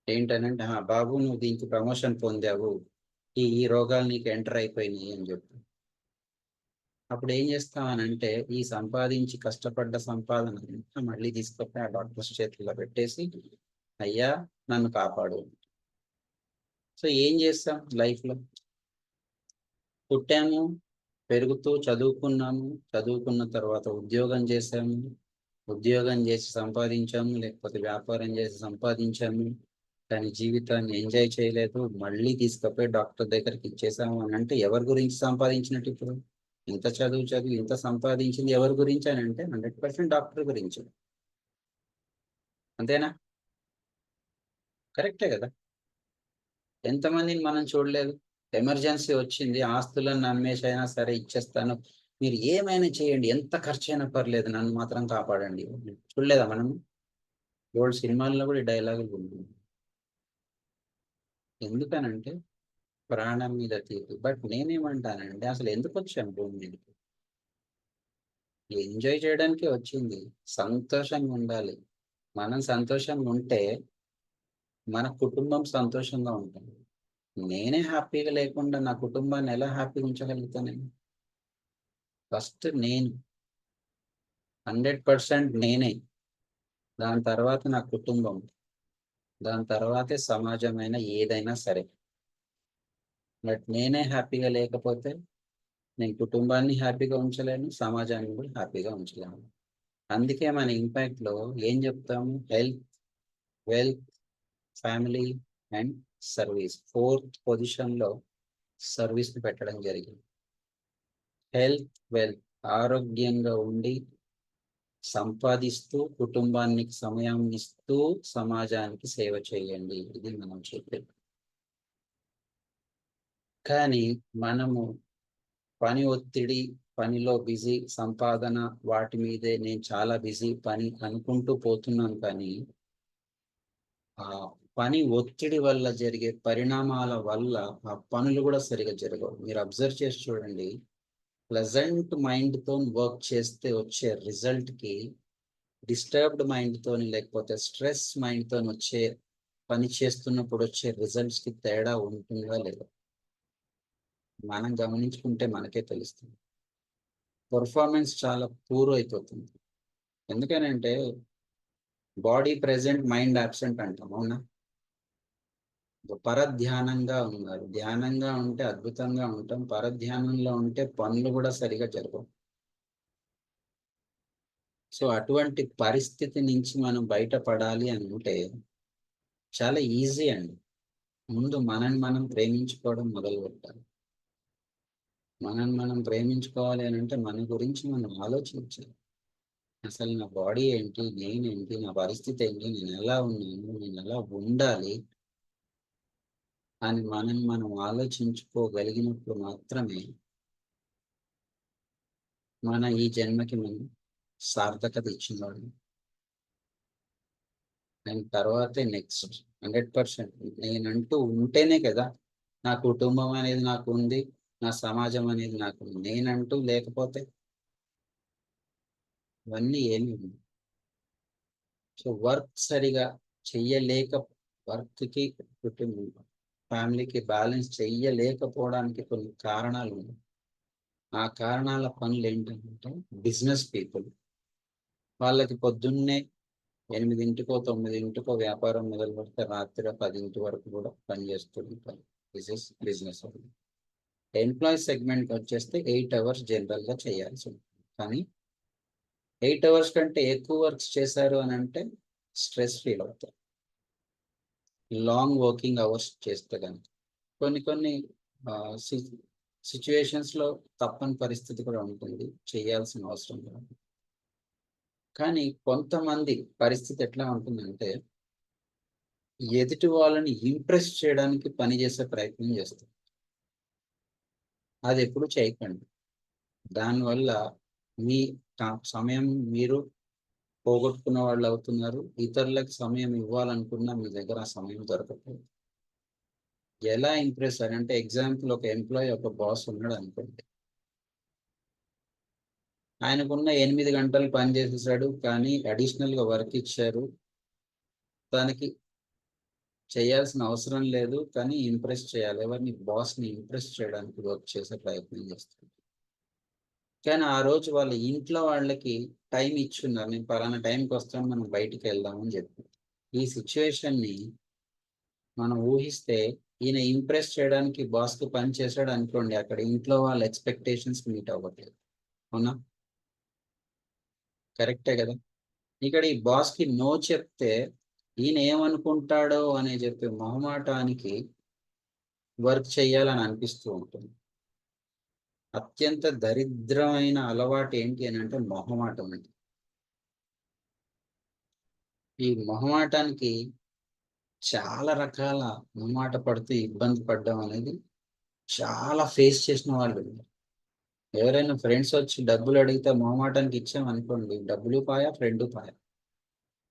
ఏంటనంటే, బాబు నువ్వు దీనికి ప్రమోషన్ పొందావు, ఈ రోగాలు నీకు ఎంటర్ అయిపోయినాయి అని చెప్పి. అప్పుడు ఏం చేస్తామనంటే, ఈ సంపాదించి కష్టపడ్డ సంపాదన అంతా మళ్ళీ తీసుకొచ్చి ఆ డాక్టర్స్ చేతుల్లో పెట్టేసి, అయ్యా నన్ను కాపాడు. సో ఏం చేస్తాం లైఫ్లో? పుట్టాము, పెరుగుతూ చదువుకున్నాము, చదువుకున్న తర్వాత ఉద్యోగం చేసాము, ఉద్యోగం చేసి సంపాదించాము, లేకపోతే వ్యాపారం చేసి సంపాదించాము, కానీ జీవితాన్ని ఎంజాయ్ చేయలేదు, మళ్ళీ తీసుకుపోయి డాక్టర్ దగ్గరికి ఇచ్చేసాము అని అంటే ఎవరి గురించి సంపాదించినట్టు? ఇప్పుడు ఇంత చదువు ఇంత సంపాదించింది ఎవరి గురించి అని అంటే 100% డాక్టర్ గురించి. అంతేనా? కరెక్టే కదా. ఎంతమందిని మనం చూడలేదు, ఎమర్జెన్సీ వచ్చింది, ఆస్తులను అమ్మేసైనా సరే ఇచ్చేస్తాను, మీరు ఏమైనా చేయండి, ఎంత ఖర్చు అయినా పర్లేదు, నన్ను మాత్రం కాపాడండి. చూడలేదా మనం? ఓల్డ్ సినిమాల్లో కూడా ఈ డైలాగులు ఉంటుంది. ఎందుకనంటే ప్రాణం మీద తీపి. బట్ నేనేమంటానంటే, అసలు ఎందుకు వచ్చాను భూమి మీదకి? ఎంజాయ్ చేయడానికి వచ్చింది, సంతోషంగా ఉండాలి. మనం సంతోషంగా ఉంటే మన కుటుంబం సంతోషంగా ఉంటుంది. నేనే హ్యాపీగా లేకుండా నా కుటుంబాన్ని ఎలా హ్యాపీగా ఉంచగలుగుతాను? ఫస్ట్ నేను 100% నేనే, దాని తర్వాత నా కుటుంబం, దాని తర్వాతే సమాజమైన ఏదైనా సరే. బట్ నేనే హ్యాపీగా లేకపోతే నేను కుటుంబాన్ని హ్యాపీగా ఉంచలేను, సమాజాన్ని కూడా హ్యాపీగా ఉంచలేను. అందుకే మన ఇంపాక్ట్లో ఏం చెప్తాము? Health, wealth, family and service. 4th పొజిషన్లో సర్వీస్ని పెట్టడం జరిగింది. హెల్త్, వెల్త్, ఆరోగ్యంగా ఉండి సంపాదిస్తూ కుటుంబానికి సమయం ఇస్తూ సమాజానికి సేవ చేయండి, ఇది మనం చెప్పేది. కానీ మనము పని ఒత్తిడి, పనిలో బిజీ, సంపాదన, వాటి మీదే నేను చాలా బిజీ పని అనుకుంటూ పోతున్నాను. కానీ ఆ పని ఒత్తిడి వల్ల జరిగే పరిణామాల వల్ల ఆ పనులు కూడా సరిగా జరగవు. మీరు అబ్జర్వ్ చేసి చూడండి, ప్లెజెంట్ మైండ్తో వర్క్ చేస్తే వచ్చే రిజల్ట్కి డిస్టర్బ్డ్ మైండ్తో లేకపోతే స్ట్రెస్ మైండ్తో వచ్చే పని చేస్తున్నప్పుడు వచ్చే రిజల్ట్స్కి తేడా ఉంటుందా లేదా? మనం గమనించుకుంటే మనకే తెలుస్తుంది. పర్ఫార్మెన్స్ చాలా పూర్ అయిపోతుంది. ఎందుకనంటే బాడీ ప్రెజెంట్, మైండ్ అబ్సెంట్ అంటాం, అవునా? పరధ్యానంగా ఉన్నారు. ధ్యానంగా ఉంటే అద్భుతంగా ఉంటాం, పరధ్యానంలో ఉంటే పనులు కూడా సరిగా జరగవు. సో అటువంటి పరిస్థితి నుంచి మనం బయటపడాలి అని అంటే చాలా ఈజీ అండి. ముందు మనల్ని మనం ప్రేమించుకోవడం మొదలు పెట్టాలి. మనం ప్రేమించుకోవాలి అని అంటే మన గురించి మనం ఆలోచించాలి. అసలు నా బాడీ ఏంటి, నేనేంటి, నా పరిస్థితి ఏంటి, నేను ఎలా ఉన్నాను, నేను ఎలా ఉండాలి అని మనం ఆలోచించుకోగలిగినప్పుడు మాత్రమే మన ఈ జన్మకి మనం సార్థకత ఇచ్చినవాడు. అండ్ తర్వాతే నెక్స్ట్ 100% నేనంటూ ఉంటేనే కదా నా కుటుంబం అనేది నాకు ఉంది, నా సమాజం అనేది నాకు ఉంది. నేనంటూ లేకపోతే ఇవన్నీ ఏమి ఉంది. సో వర్క్ సరిగా చెయ్యలేక, వర్క్కి కుటుంబం ఫ్యామిలీకి బ్యాలెన్స్ చెయ్యలేకపోవడానికి కొన్ని కారణాలు ఉన్నాయి. ఆ కారణాల పనులు ఏంటంటే బిజినెస్ పీపుల్, వాళ్ళకి పొద్దున్నే 8 9 వ్యాపారం మొదలు పెడితే రాత్రి 10 వరకు కూడా పనిచేస్తూ ఉంటారు. This is business. Employee segment వచ్చేస్తే 8 అవర్స్ జనరల్గా చేయాల్సి ఉంటుంది. కానీ 8 అవర్స్ కంటే ఎక్కువ వర్క్స్ చేశారు అని అంటే స్ట్రెస్ ఫీల్ అవుతారు. లాంగ్ వర్కింగ్ అవర్స్ చేస్తే కనుక కొన్ని సిచ్యువేషన్స్లో తప్పని పరిస్థితి కూడా ఉంటుంది, చేయాల్సిన అవసరం కూడా. కానీ కొంతమంది పరిస్థితి ఎట్లా ఉంటుందంటే ఎదుటి వాళ్ళని ఇంప్రెస్ చేయడానికి పనిచేసే ప్రయత్నం చేస్తారు. అది ఎప్పుడు చేయకండి. దానివల్ల మీ సమయం మీరు పోగొట్టుకున్న వాళ్ళు అవుతున్నారు. ఇతరులకు సమయం ఇవ్వాలనుకున్నా మీ దగ్గర ఆ సమయం దొరకట్లేదు. ఎలా ఇంప్రెస్ అని అంటే ఎగ్జాంపుల్, ఒక ఎంప్లాయీ ఒక బాస్ ఉన్నాడు అనుకోండి. ఆయనకున్న 8 గంటలు పని చేసేసాడు, కానీ అడిషనల్గా వర్క్ ఇచ్చారు. దానికి చేయాల్సిన అవసరం లేదు, కానీ ఇంప్రెస్ చేయాలి. ఎవరిని? బాస్ని ఇంప్రెస్ చేయడానికి వర్క్ చేసే ప్రయత్నం చేస్తుంది. కానీ ఆ రోజు వాళ్ళ ఇంట్లో వాళ్ళకి టైం ఇచ్చున్నారు, నేను పలానా టైంకి వస్తాను, మనం బయటికి వెళ్దామని చెప్పి. ఈ సిచ్యువేషన్ని మనం ఊహిస్తే ఈయన ఇంప్రెస్ చేయడానికి బాస్కి పని చేశాడు అనుకోండి, అక్కడ ఇంట్లో వాళ్ళ ఎక్స్పెక్టేషన్స్ మీట్ అవ్వట్లేదు. అవునా? కరెక్టే కదా. ఇక్కడ ఈ బాస్కి నో చెప్తే ఈయన ఏమనుకుంటాడో అని చెప్పి మొహమాటానికి వర్క్ చేయాలని అనిపిస్తూ ఉంటుంది. అత్యంత దరిద్రమైన అలవాటు ఏంటి అని అంటే మొహమాటం. అంటే ఈ మొహమాటానికి చాలా రకాల మొహమాట పడుతూ ఇబ్బంది పడడం అనేది చాలా ఫేస్ చేసిన వాళ్ళు. ఎవరైనా ఫ్రెండ్స్ వచ్చి డబ్బులు అడిగితే మొహమాటానికి ఇచ్చామనుకోండి, డబ్బులు పాయా, ఫ్రెండ్ పాయా.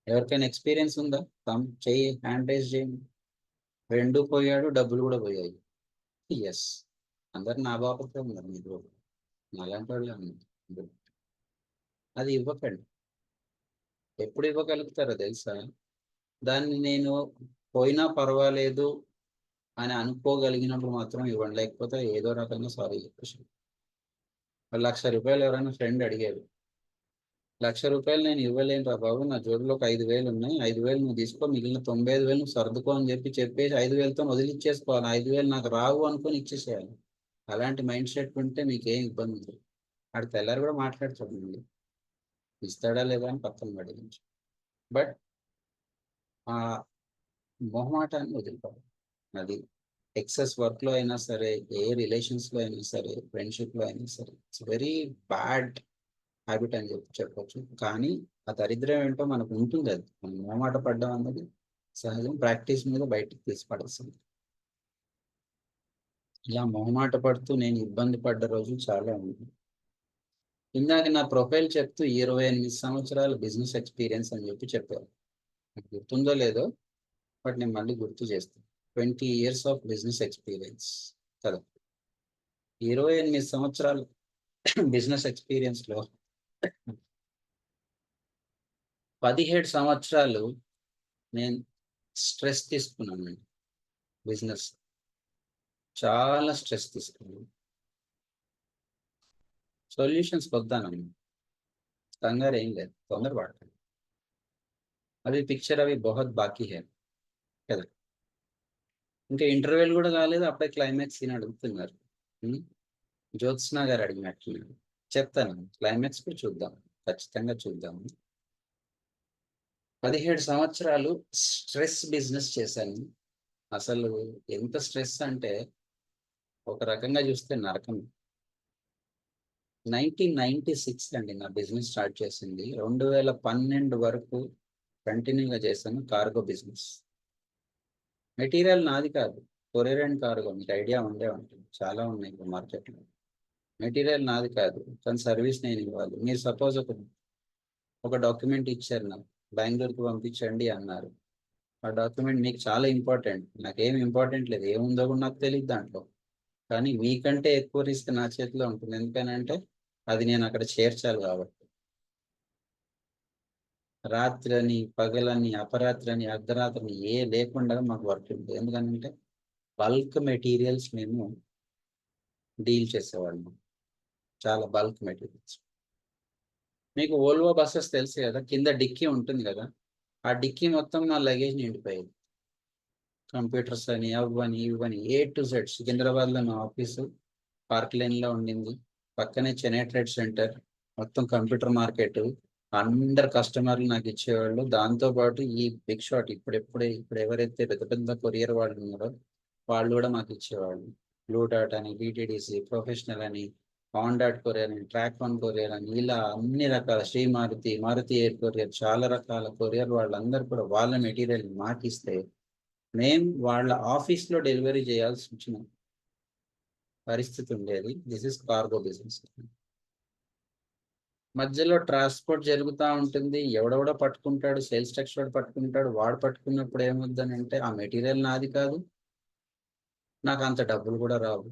ఎవరికైనా ఎక్స్పీరియన్స్ ఉందా? చెయ్యి, హ్యాండ్ రైజ్ చేయండి. ఫ్రెండ్ పోయాడు, డబ్బులు కూడా పోయాయి. ఎస్, అందరు నా బాపతే ఉన్నారు, మీరు అలాంటి వాళ్ళే ఉన్నారు. అది ఇవ్వకండి. ఎప్పుడు ఇవ్వగలుగుతారో తెలుసా? దాన్ని నేను పోయినా పర్వాలేదు అని అనుకోగలిగినప్పుడు మాత్రం ఇవ్వండి. లేకపోతే ఏదో రకంగా సారీ చెప్పేసి. ₹1,00,000 ఎవరైనా ఫ్రెండ్ అడిగారు, ₹1,00,000 నేను ఇవ్వలేను రా బాబు, నా జోబులో ఒక 5,000 ఉన్నాయి, 5,000 నువ్వు తీసుకో, మిగిలిన 95,000 నువ్వు సర్దుకో అని చెప్పేసి 5,000తో వదిలిచ్చేసుకోవాలి. 5,000 నాకు రావు అనుకొని ఇచ్చేసేయాలి. అలాంటి మైండ్ సెట్ ఉంటే మీకేం ఇబ్బంది ఉంది. ఆడు తెల్లారి కూడా మాట్లాడుతుంది, ఇస్తాడా లేదా అని పక్కన పడేయచ్చు. బట్ ఆ మొహమాటాన్ని వదిలిపోవాలి. అది ఎక్సెస్ వర్క్లో అయినా సరే, ఏ రిలేషన్స్లో అయినా సరే, ఫ్రెండ్షిప్లో అయినా సరే, ఇట్స్ వెరీ బ్యాడ్ హ్యాబిట్ అని చెప్పొచ్చు. కానీ ఆ దరిద్రం ఏంటో మనకు ఉంటుంది. అది మనం మొహమాట పడ్డం అన్నది సహజం. ప్రాక్టీస్ మీద బయటకు తీసిపడేస్తుంది. ఇలా మొహమాట పడుతూ నేను ఇబ్బంది పడ్డ రోజు చాలా ఉంది. ఇందాక నా ప్రొఫైల్ చెప్తూ 28 సంవత్సరాల బిజినెస్ ఎక్స్పీరియన్స్ అని చెప్పారు. నాకు గుర్తుందో లేదో, బట్ నేను మళ్ళీ గుర్తు చేస్తాను. 20 years ఆఫ్ బిజినెస్ ఎక్స్పీరియన్స్ కదా. 28 సంవత్సరాలు బిజినెస్ ఎక్స్పీరియన్స్లో 17 సంవత్సరాలు నేను స్ట్రెస్ తీసుకున్నానండి. బిజినెస్ చాలా స్ట్రెస్ తీసుకున్నాను. సొల్యూషన్స్ వద్దానమ్మా, కంగారు ఏం లేదు, తొందరపడతాను. అవి పిక్చర్ అవి బహుత్ బాకీ హే కదా. ఇంకా ఇంటర్వ్యూలు కూడా కాలేదు, అప్పుడే క్లైమాక్స్ ఈయన అడుగుతున్నారు. జ్యోత్స్నా గారు అడిగినట్లున్నారు. చెప్తాను, క్లైమాక్స్ కూడా చూద్దాం, ఖచ్చితంగా చూద్దాము. 17 సంవత్సరాలు స్ట్రెస్ బిజినెస్ చేశాను. అసలు ఎంత స్ట్రెస్ అంటే ఒక రకంగా చూస్తే నరకం. 1996 అండి నా బిజినెస్ స్టార్ట్ చేసింది. 2012 వరకు కంటిన్యూగా చేశాను కార్గో బిజినెస్. మెటీరియల్ నాది కాదు, కొరియర్ అండ్ కార్గో మీకు ఐడియా ఉండే ఉంటుంది, చాలా ఉన్నాయి ఇప్పుడు మార్కెట్లో. మెటీరియల్ నాది కాదు, కానీ సర్వీస్ నేను ఇవ్వాలి. మీరు సపోజ్ ఒక డాక్యుమెంట్ ఇచ్చారు, నాకు బెంగళూరుకి పంపించండి అన్నారు. ఆ డాక్యుమెంట్ మీకు చాలా ఇంపార్టెంట్, నాకేం ఇంపార్టెంట్ లేదు, ఏముందో కూడా నాకు తెలియదు దాంట్లో. కానీ మీకంటే ఎక్కువ రిస్క్ నా చేతిలో ఉంటుంది, ఎందుకనంటే అది నేను అక్కడ చేర్చాలి కాబట్టి. రాత్రి పగలని అపరాత్రి అర్ధరాత్రి ఏ లేకుండా మాకు వర్క్ ఉంటుంది. ఎందుకంటే బల్క్ మెటీరియల్స్ మేము డీల్ చేసేవాళ్ళం, చాలా బల్క్ మెటీరియల్స్. మీకు ఓల్వో బస్సెస్ తెలుసు కదా, కింద డిక్కీ ఉంటుంది కదా, ఆ డిక్కీ మొత్తం నా లగేజ్ నిండిపోయేది. కంప్యూటర్స్ అని అవ్వని ఇవ్వని A to Z. సికింద్రాబాద్లో నా ఆఫీసు పార్క్ లైన్లో ఉండింది, పక్కనే చెన్నై ట్రేడ్ సెంటర్, మొత్తం కంప్యూటర్ మార్కెట్, అందరు కస్టమర్లు నాకు ఇచ్చేవాళ్ళు. దాంతోపాటు ఈ బిగ్ షాట్ ఇప్పుడు ఎవరైతే పెద్ద పెద్ద కొరియర్ వాళ్ళు ఉన్నారో వాళ్ళు కూడా మాకు ఇచ్చేవాళ్ళు. బ్లూ డాట్ అని, DTDC, ప్రొఫెషనల్ అని, ఆన్ డాట్ కొరియర్ అని, ట్రాక్ వన్ కొరియర్ అని, ఇలా అన్ని రకాల శ్రీ మారుతి ఎయిర్ కొరియర్, చాలా రకాల కొరియర్ వాళ్ళందరూ కూడా వాళ్ళ మెటీరియల్ మాకు ఇస్తే మేము వాళ్ళ ఆఫీస్లో డెలివరీ చేయాల్సి వచ్చిన పరిస్థితి ఉండేది. This is cargo business. మధ్యలో ట్రాన్స్పోర్ట్ జరుగుతూ ఉంటుంది, ఎవడెవడో పట్టుకుంటాడు, సేల్స్ టెక్స్ వాడు పట్టుకుంటాడు. వాడు పట్టుకున్నప్పుడు ఏమవుతుందంటే ఆ మెటీరియల్ నాది కాదు, నాకు అంత డబ్బులు కూడా రావు.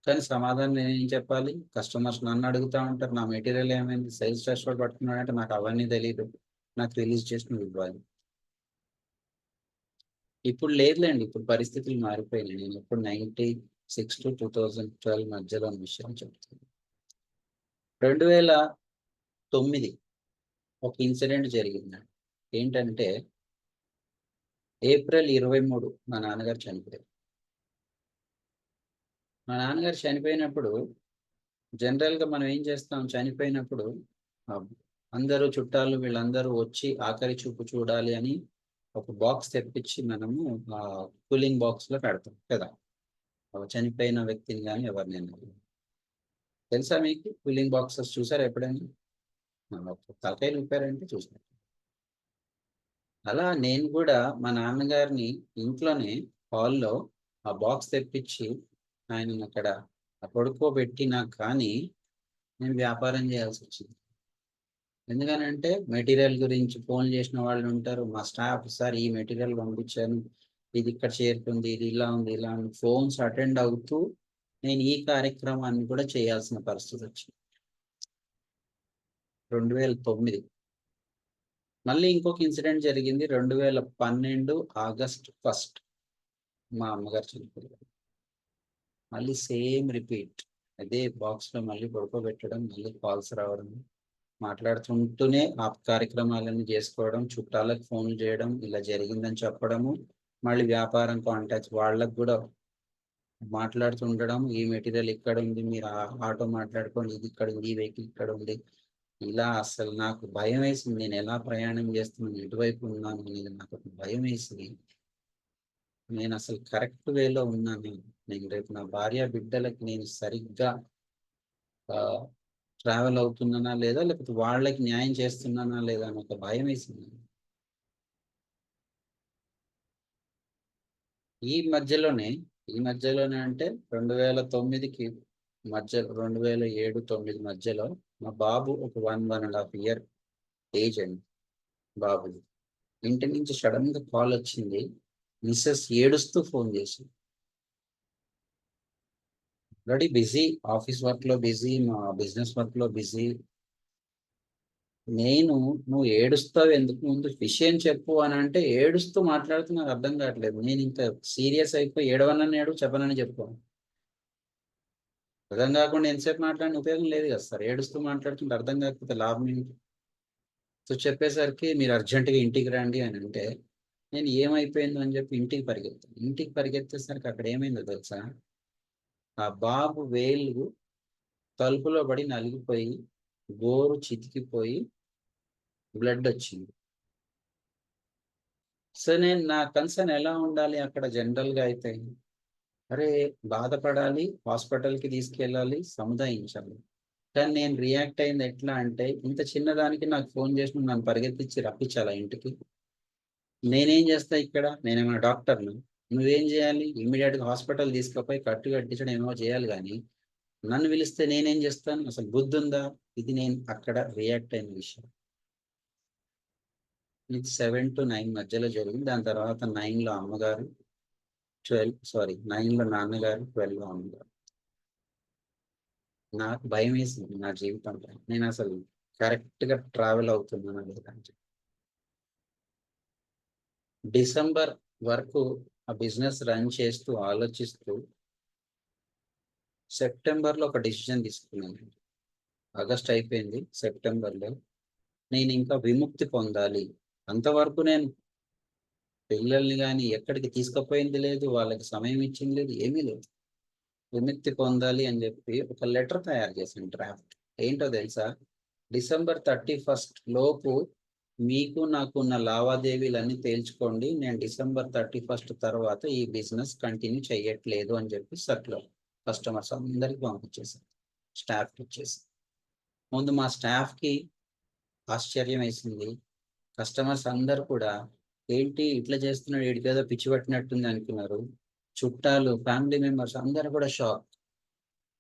కానీ సమాధానం నేనేం చెప్పాలి? కస్టమర్స్ నన్ను అడుగుతూ ఉంటారు, నా మెటీరియల్ ఏమైంది, సేల్స్ టెక్స్ వాడు పట్టుకున్నాడంటే నాకు అవన్నీ తెలియదు, నాకు రిలీజ్ చేసి నువ్వు ఇవ్వాలి. ఇప్పుడు లేదులేండి, ఇప్పుడు పరిస్థితులు మారిపోయినాయి. నేను ఇప్పుడు 96 to 2012 మధ్యలో విషయం చెప్తాను. 2009 ఒక ఇన్సిడెంట్ జరిగిందండి. ఏంటంటే ఏప్రిల్ 23 మా నాన్నగారు చనిపోయారు. మా నాన్నగారు చనిపోయినప్పుడు జనరల్గా మనం ఏం చేస్తాం, చనిపోయినప్పుడు అందరూ చుట్టాలు వీళ్ళందరూ వచ్చి ఆఖరి చూపు చూడాలి అని ఒక బాక్స్ తెప్పించి మనము కూలింగ్ బాక్స్లో పెడతాం కదా, చనిపోయిన వ్యక్తిని కానీ ఎవరినైనా. తెలుసా మీకు కూలింగ్ బాక్సెస్ చూసారు ఎప్పుడైనా? తలకాయలు ఊపారంటే చూసారు. అలా నేను కూడా మా నాన్నగారిని ఇంట్లోనే హాల్లో ఆ బాక్స్ తెప్పించి ఆయన అక్కడ పడుకోబెట్టినా కానీ నేను వ్యాపారం చేయాల్సి వచ్చింది. ఎందుకనంటే మెటీరియల్ గురించి ఫోన్ చేసిన వాళ్ళు ఉంటారు, మా స్టాఫ్ సార్ ఈ మెటీరియల్ పంపించాను, ఇది ఇక్కడ చేరుతుంది, ఇది ఇలా ఉంది ఇలా ఉంది, ఫోన్స్ అటెండ్ అవుతూ నేను ఈ కార్యక్రమాన్ని కూడా చేయాల్సిన పరిస్థితి వచ్చింది 2009. మళ్ళీ ఇంకొక ఇన్సిడెంట్ జరిగింది 2012 ఆగస్ట్ 1 మా అమ్మగారు చనిపోయారు. మళ్ళీ సేమ్ రిపీట్, అదే బాక్స్లో మళ్ళీ పడుకోబెట్టడం, మళ్ళీ కాల్స్ రావడం, మాట్లాడుతుంటూనే ఆ కార్యక్రమాలన్నీ చేసుకోవడం, చుట్టాలకు ఫోన్లు చేయడం, ఇలా జరిగిందని చెప్పడము, మళ్ళీ వ్యాపారం కాంటాక్ట్స్ వాళ్ళకు కూడా మాట్లాడుతుండడం, ఈ మెటీరియల్ ఇక్కడ ఉంది, మీరు ఆటో మాట్లాడుకోండి, ఇది ఇక్కడ ఉంది, ఈ వెహికల్ ఇక్కడ ఉంది. ఇలా అసలు నాకు భయం వేసింది, నేను ఎలా ప్రయాణం చేస్తున్నాను, ఎటువైపు ఉన్నాను అనేది నాకు భయం వేసింది. నేను అసలు కరెక్ట్ వేలో ఉన్నాను, నేను రేపు నా భార్య బిడ్డలకి నేను సరిగ్గా ట్రావెల్ అవుతున్నానా లేదా, లేకపోతే వాళ్ళకి న్యాయం చేస్తున్నానా లేదా అని ఒక భయం వేసింది. ఈ మధ్యలోనే అంటే 2009కి మధ్యలో 2007-9 మధ్యలో మా బాబు ఒక 1.5 year ఏజ్ అండి బాబు. ఇంటి నుంచి సడన్ గా కాల్ వచ్చింది, మిస్సెస్ ఏడుస్తూ ఫోన్ చేసి, ఆల్రెడీ బిజీ, ఆఫీస్ వర్క్ లో బిజీ, మా బిజినెస్ వర్క్ లో బిజీ. నువ్వు ఏడుస్తావు ఎందుకు, ముందు విషయం చెప్పు అని అంటే ఏడుస్తూ మాట్లాడుతూ నాకు అర్థం కావట్లేదు. నేను ఇంకా సీరియస్ అయిపోయి ఏడవనని ఏడు, చెప్పనని చెప్పు. అర్థం కాకుండా ఎంతసేపు మాట్లాడిన ఉపయోగం లేదు కదా సార్, ఏడుస్తూ మాట్లాడుతుంటే అర్థం కాకపోతే లాభం ఏంటి? సో చెప్పేసరికి మీరు అర్జెంటుగా ఇంటికి రండి అని అంటే నేను ఏమైపోయిందో అని చెప్పి ఇంటికి పరిగెత్తేసరికి అక్కడ ఏమైందో తెలుసా, ఆ బాబు వేలు తలుపులో పడి నలిగిపోయి గోరు చితికిపోయి బ్లడ్ వచ్చింది. సో నేను నా కన్సర్న్ ఎలా ఉండాలి అక్కడ జనరల్గా అయితే, అరే బాధపడాలి, హాస్పిటల్కి తీసుకెళ్ళాలి, సముదాయించాలి. కానీ నేను రియాక్ట్ అయింది ఎట్లా అంటే, ఇంత చిన్నదానికి నాకు ఫోన్ చేసి నన్ను పరిగెత్తించి రప్పించాలా ఇంటికి? నేనేం చేస్తా ఇక్కడ? నేనేమైనా డాక్టర్ను? నువ్వేం చేయాలి? ఇమ్మీడియట్గా హాస్పిటల్ తీసుకుపోయి కట్టు కట్టించడం ఏమో చేయాలి, కానీ నన్ను పిలిస్తే నేనేం చేస్తాను? అసలు బుద్ధి ఉందా? ఇది నేను అక్కడ రియాక్ట్ అయిన విషయం. ఇది 7 to 9 మధ్యలో జరిగింది. దాని తర్వాత 9లో అమ్మగారు, 9లో నాన్నగారు, 12లో అమ్మగారు. నాకు భయం వేసింది నా జీవితంలో, నేను అసలు కరెక్ట్గా ట్రావెల్ అవుతున్నాను లేదంటే. డిసెంబర్ వరకు ఆ బిజినెస్ రన్ చేస్తూ ఆలోచిస్తూ సెప్టెంబర్లో ఒక డిసిజన్ తీసుకున్నాను. ఆగస్ట్ అయిపోయింది, సెప్టెంబర్లో నేను ఇంకా విముక్తి పొందాలి. అంతవరకు నేను పిల్లల్ని కానీ ఎక్కడికి తీసుకుపోయింది లేదు, వాళ్ళకి సమయం ఇచ్చింది లేదు, ఏమీ లేదు. విముక్తి పొందాలి అని చెప్పి ఒక లెటర్ తయారు చేశాను, డ్రాఫ్ట్. ఏంటో తెలుసా? డిసెంబర్ 31 లోపు మీకు నాకున్న లావాదేవీలన్నీ తేల్చుకోండి, నేను డిసెంబర్ 31 తర్వాత ఈ బిజినెస్ కంటిన్యూ చేయట్లేదు అని చెప్పి సర్క్యులర్ కస్టమర్స్ అందరికి పంపించేసాను, స్టాఫ్కి ఇచ్చేసి. ముందు మా స్టాఫ్కి ఆశ్చర్యం వేసింది, కస్టమర్స్ అందరు కూడా ఏంటి ఇట్లా చేస్తున్నాడు, వీడికేదో పిచ్చి పట్టినట్టుంది అనుకున్నారు. చుట్టాలు, ఫ్యామిలీ మెంబర్స్ అందరూ కూడా షాక్.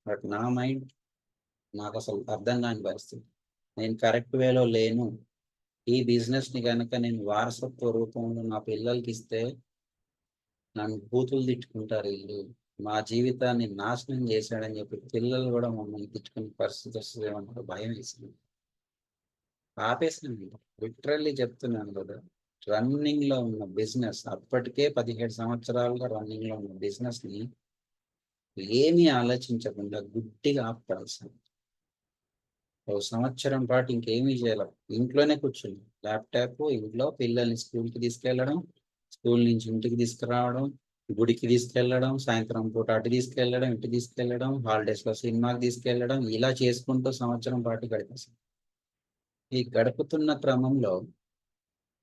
బట్ నా మైండ్ నాకు అసలు అర్థం కాని పరిస్థితి. నేను కరెక్ట్ వేలో లేను. ఈ బిజినెస్ని కనుక నేను వారసత్వ రూపంలో నా పిల్లలకి ఇస్తే నన్ను బూతులు తిట్టుకుంటారు, వీళ్ళు మా జీవితాన్ని నాశనం చేశాడని చెప్పి పిల్లలు కూడా మమ్మల్ని తిట్టుకునే పరిస్థితి వస్తుందేమో భయం వేసింది. ఆపేసాను. లిటరల్లీ చెప్తున్నాను కదా, రన్నింగ్ లో ఉన్న బిజినెస్, అప్పటికే 17 సంవత్సరాలుగా రన్నింగ్ లో ఉన్న బిజినెస్ ని ఏమీ ఆలోచించకుండా గుడ్డిగా ఆపేసాను. ఒక సంవత్సరం పాటు ఇంకేమీ చేయలేం. ఇంట్లోనే కూర్చుని ల్యాప్టాప్, ఇంట్లో పిల్లల్ని స్కూల్కి తీసుకెళ్ళడం, స్కూల్ నుంచి ఇంటికి తీసుకురావడం, గుడికి తీసుకెళ్ళడం, సాయంత్రం పూట అటు తీసుకెళ్ళడం, ఇటు తీసుకెళ్ళడం, హాలిడేస్లో సినిమాకి తీసుకెళ్ళడం, ఇలా చేసుకుంటూ సంవత్సరం పాటు గడిపేసాను. ఈ గడుపుతున్న క్రమంలో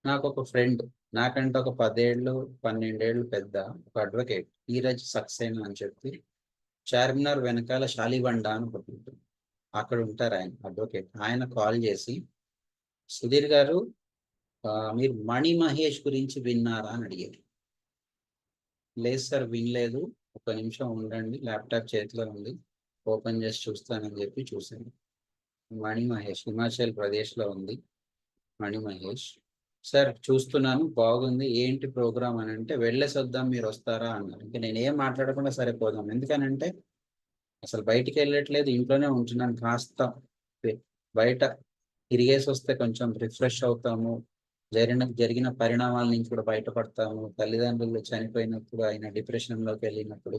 నాకు ఒక ఫ్రెండ్, నాకంటే ఒక 10 ఏళ్ళు 12 ఏళ్ళు పెద్ద ఒక అడ్వకేట్, ఈరోజు సక్సేనా అని చెప్పి చార్మినార్ వెనకాల షాలిబండ అని ఒకటి ఉంటుంది, అక్కడ ఉంటారు ఆయన, అడ్వకేట్. ఆయన కాల్ చేసి, సుధీర్ గారు మీరు మణి మహేష్ గురించి విన్నారా అని అడిగారు. లేదు సార్ వినలేదు, ఒక నిమిషం ఉండండి, ల్యాప్టాప్ చేతిలో ఉంది, ఓపెన్ చేసి చూస్తానని చెప్పి చూశాను. మణి మహేష్ హిమాచల్ ప్రదేశ్లో ఉంది మణి మహేష్. సార్ చూస్తున్నాను, బాగుంది, ఏంటి ప్రోగ్రామ్ అని అంటే, వెళ్ళేసి వద్దాం మీరు వస్తారా అన్నారు. ఇంకా నేనేం మాట్లాడకుండా సరిపోదాం, ఎందుకనంటే అసలు బయటికి వెళ్ళట్లేదు, ఇంట్లోనే ఉంటున్నాను. కాస్త బయట తిరిగేసి వస్తే కొంచెం రిఫ్రెష్ అవుతాము, జరిగిన పరిణామాల నుంచి కూడా బయటపడతాము. తల్లిదండ్రులు చనిపోయినప్పుడు ఆయన డిప్రెషన్లోకి వెళ్ళినప్పుడు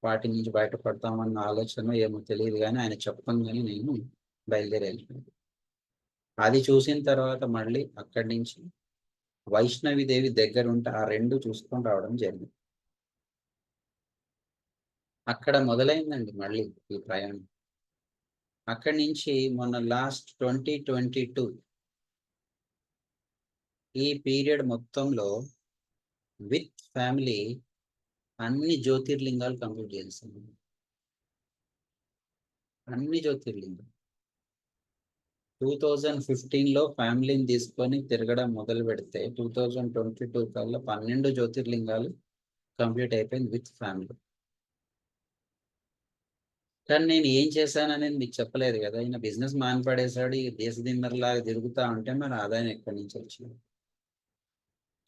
వాటి నుంచి బయటపడతామన్న ఆలోచన ఏమో తెలియదు, కానీ ఆయన చెప్పంగానే నేను బయలుదేరి వెళ్ళిపోయాను. అది చూసిన తర్వాత మళ్ళీ అక్కడి నుంచి వైష్ణవిదేవి దగ్గర ఉంటే ఆ 2 చూసుకొని రావడం జరిగింది. అక్కడ మొదలైందండి మళ్ళీ ఈ ప్రయాణం. అక్కడి నుంచి మొన్న లాస్ట్ 2022 ఈ పీరియడ్ మొత్తంలో విత్ ఫ్యామిలీ అన్ని జ్యోతిర్లింగాలు కంప్లీట్ చేస్తాను. అన్ని జ్యోతిర్లింగాలు 2015లో ఫ్యామిలీని తీసుకొని తిరగడం మొదలు పెడితే 2022 కల్లా 12 జ్యోతిర్లింగాలు కంప్లీట్ అయిపోయింది విత్ ఫ్యామిలీ. కానీ నేను ఏం చేశాననేది మీకు చెప్పలేదు కదా. ఈయన బిజినెస్ మానిపడేశాడు, ఈ దేశదిమ్మరిలాగా తిరుగుతా ఉంటే మరి ఆదాయం ఎక్కడి నుంచి వచ్చింది?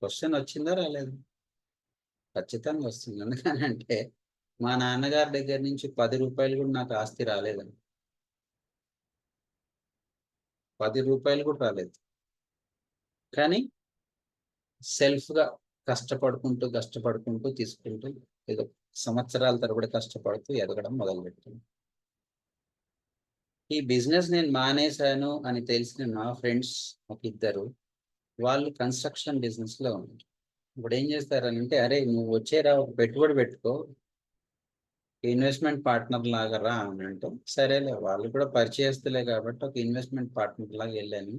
క్వశ్చన్ వచ్చిందా రాలేదు? ఖచ్చితంగా వస్తుంది. ఎందుకనంటే మా నాన్నగారి దగ్గర నుంచి 10 రూపాయలు కూడా నాకు ఆస్తి రాలేదండి. 10 రూపాయలు కూడా రాలేదు. కానీ సెల్ఫ్గా కష్టపడుకుంటూ తీసుకుంటూ ఏదో సంవత్సరాల తరబడి కష్టపడుతూ ఎదగడం మొదలుపెట్టాను. ఈ బిజినెస్ నేను మానేశాను అని తెలిసిన నా ఫ్రెండ్స్ ఒక 2 వాళ్ళు కన్స్ట్రక్షన్ బిజినెస్లో ఉన్నారు. ఇప్పుడు ఏం చేస్తారనంటే, అరే నువ్వు వచ్చేరా ఒక పెట్టుబడి పెట్టుకో, ఇన్వెస్ట్మెంట్ పార్ట్నర్ లాగా రా అని అంటే, సరేలే వాళ్ళు కూడా పరిచయస్తులే కాబట్టి ఒక ఇన్వెస్ట్మెంట్ పార్ట్నర్ లాగా వెళ్ళాను.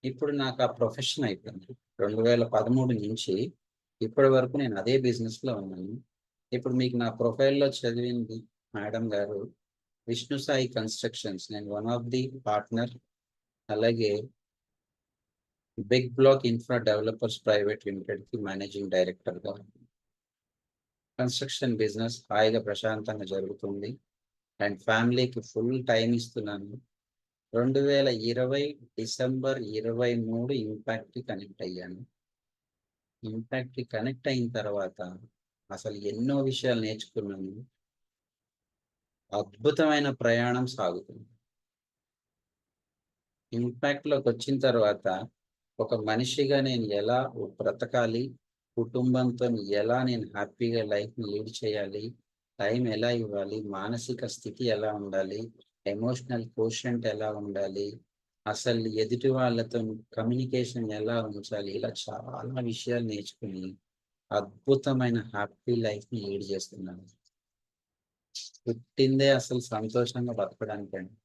ఇప్పుడు నాకు ఆ ప్రొఫెషన్ అయిపోయింది. 2013 నుంచి ఇప్పటి వరకు నేను అదే బిజినెస్లో ఉన్నాను. ఇప్పుడు మీకు నా ప్రొఫైల్లో చదివింది మేడం గారు విష్ణు సాయి కన్స్ట్రక్షన్స్, నేను వన్ ఆఫ్ ది పార్ట్నర్. అలాగే Big Block Infra Developers Private Limited కి మేనేజింగ్ డైరెక్టర్ గా. కన్స్ట్రక్షన్ బిజినెస్ హాయిగా ప్రశాంతంగా జరుగుతుంది అండ్ ఫ్యామిలీకి ఫుల్ టైం ఇస్తున్నాను. 2020 డిసెంబర్ 23 ఇంపాక్ట్ కి కనెక్ట్ అయ్యాను. ఇంపాక్ట్ కి కనెక్ట్ అయిన తర్వాత అసలు ఎన్నో విషయాలు నేర్చుకున్నాను. అద్భుతమైన ప్రయాణం సాగుతుంది. ఇంపాక్ట్ లోకి వచ్చిన తర్వాత ఒక మనిషిగా నేను ఎలా బ్రతకాలి, కుటుంబంతో ఎలా నేను హ్యాపీగా లైఫ్ ని లీడ్ చేయాలి, టైం ఎలా ఇవ్వాలి, మానసిక స్థితి ఎలా ఉండాలి, ఎమోషనల్ కోషెంట్ ఎలా ఉండాలి, అసలు ఎదుటి వాళ్ళతో కమ్యూనికేషన్ ఎలా ఉంచాలి, ఇలా చాలా విషయాలు నేర్చుకుని అద్భుతమైన హ్యాపీ లైఫ్ ని లీడ్ చేస్తున్నాను. పుట్టిందే అసలు సంతోషంగా బతకడానికండి.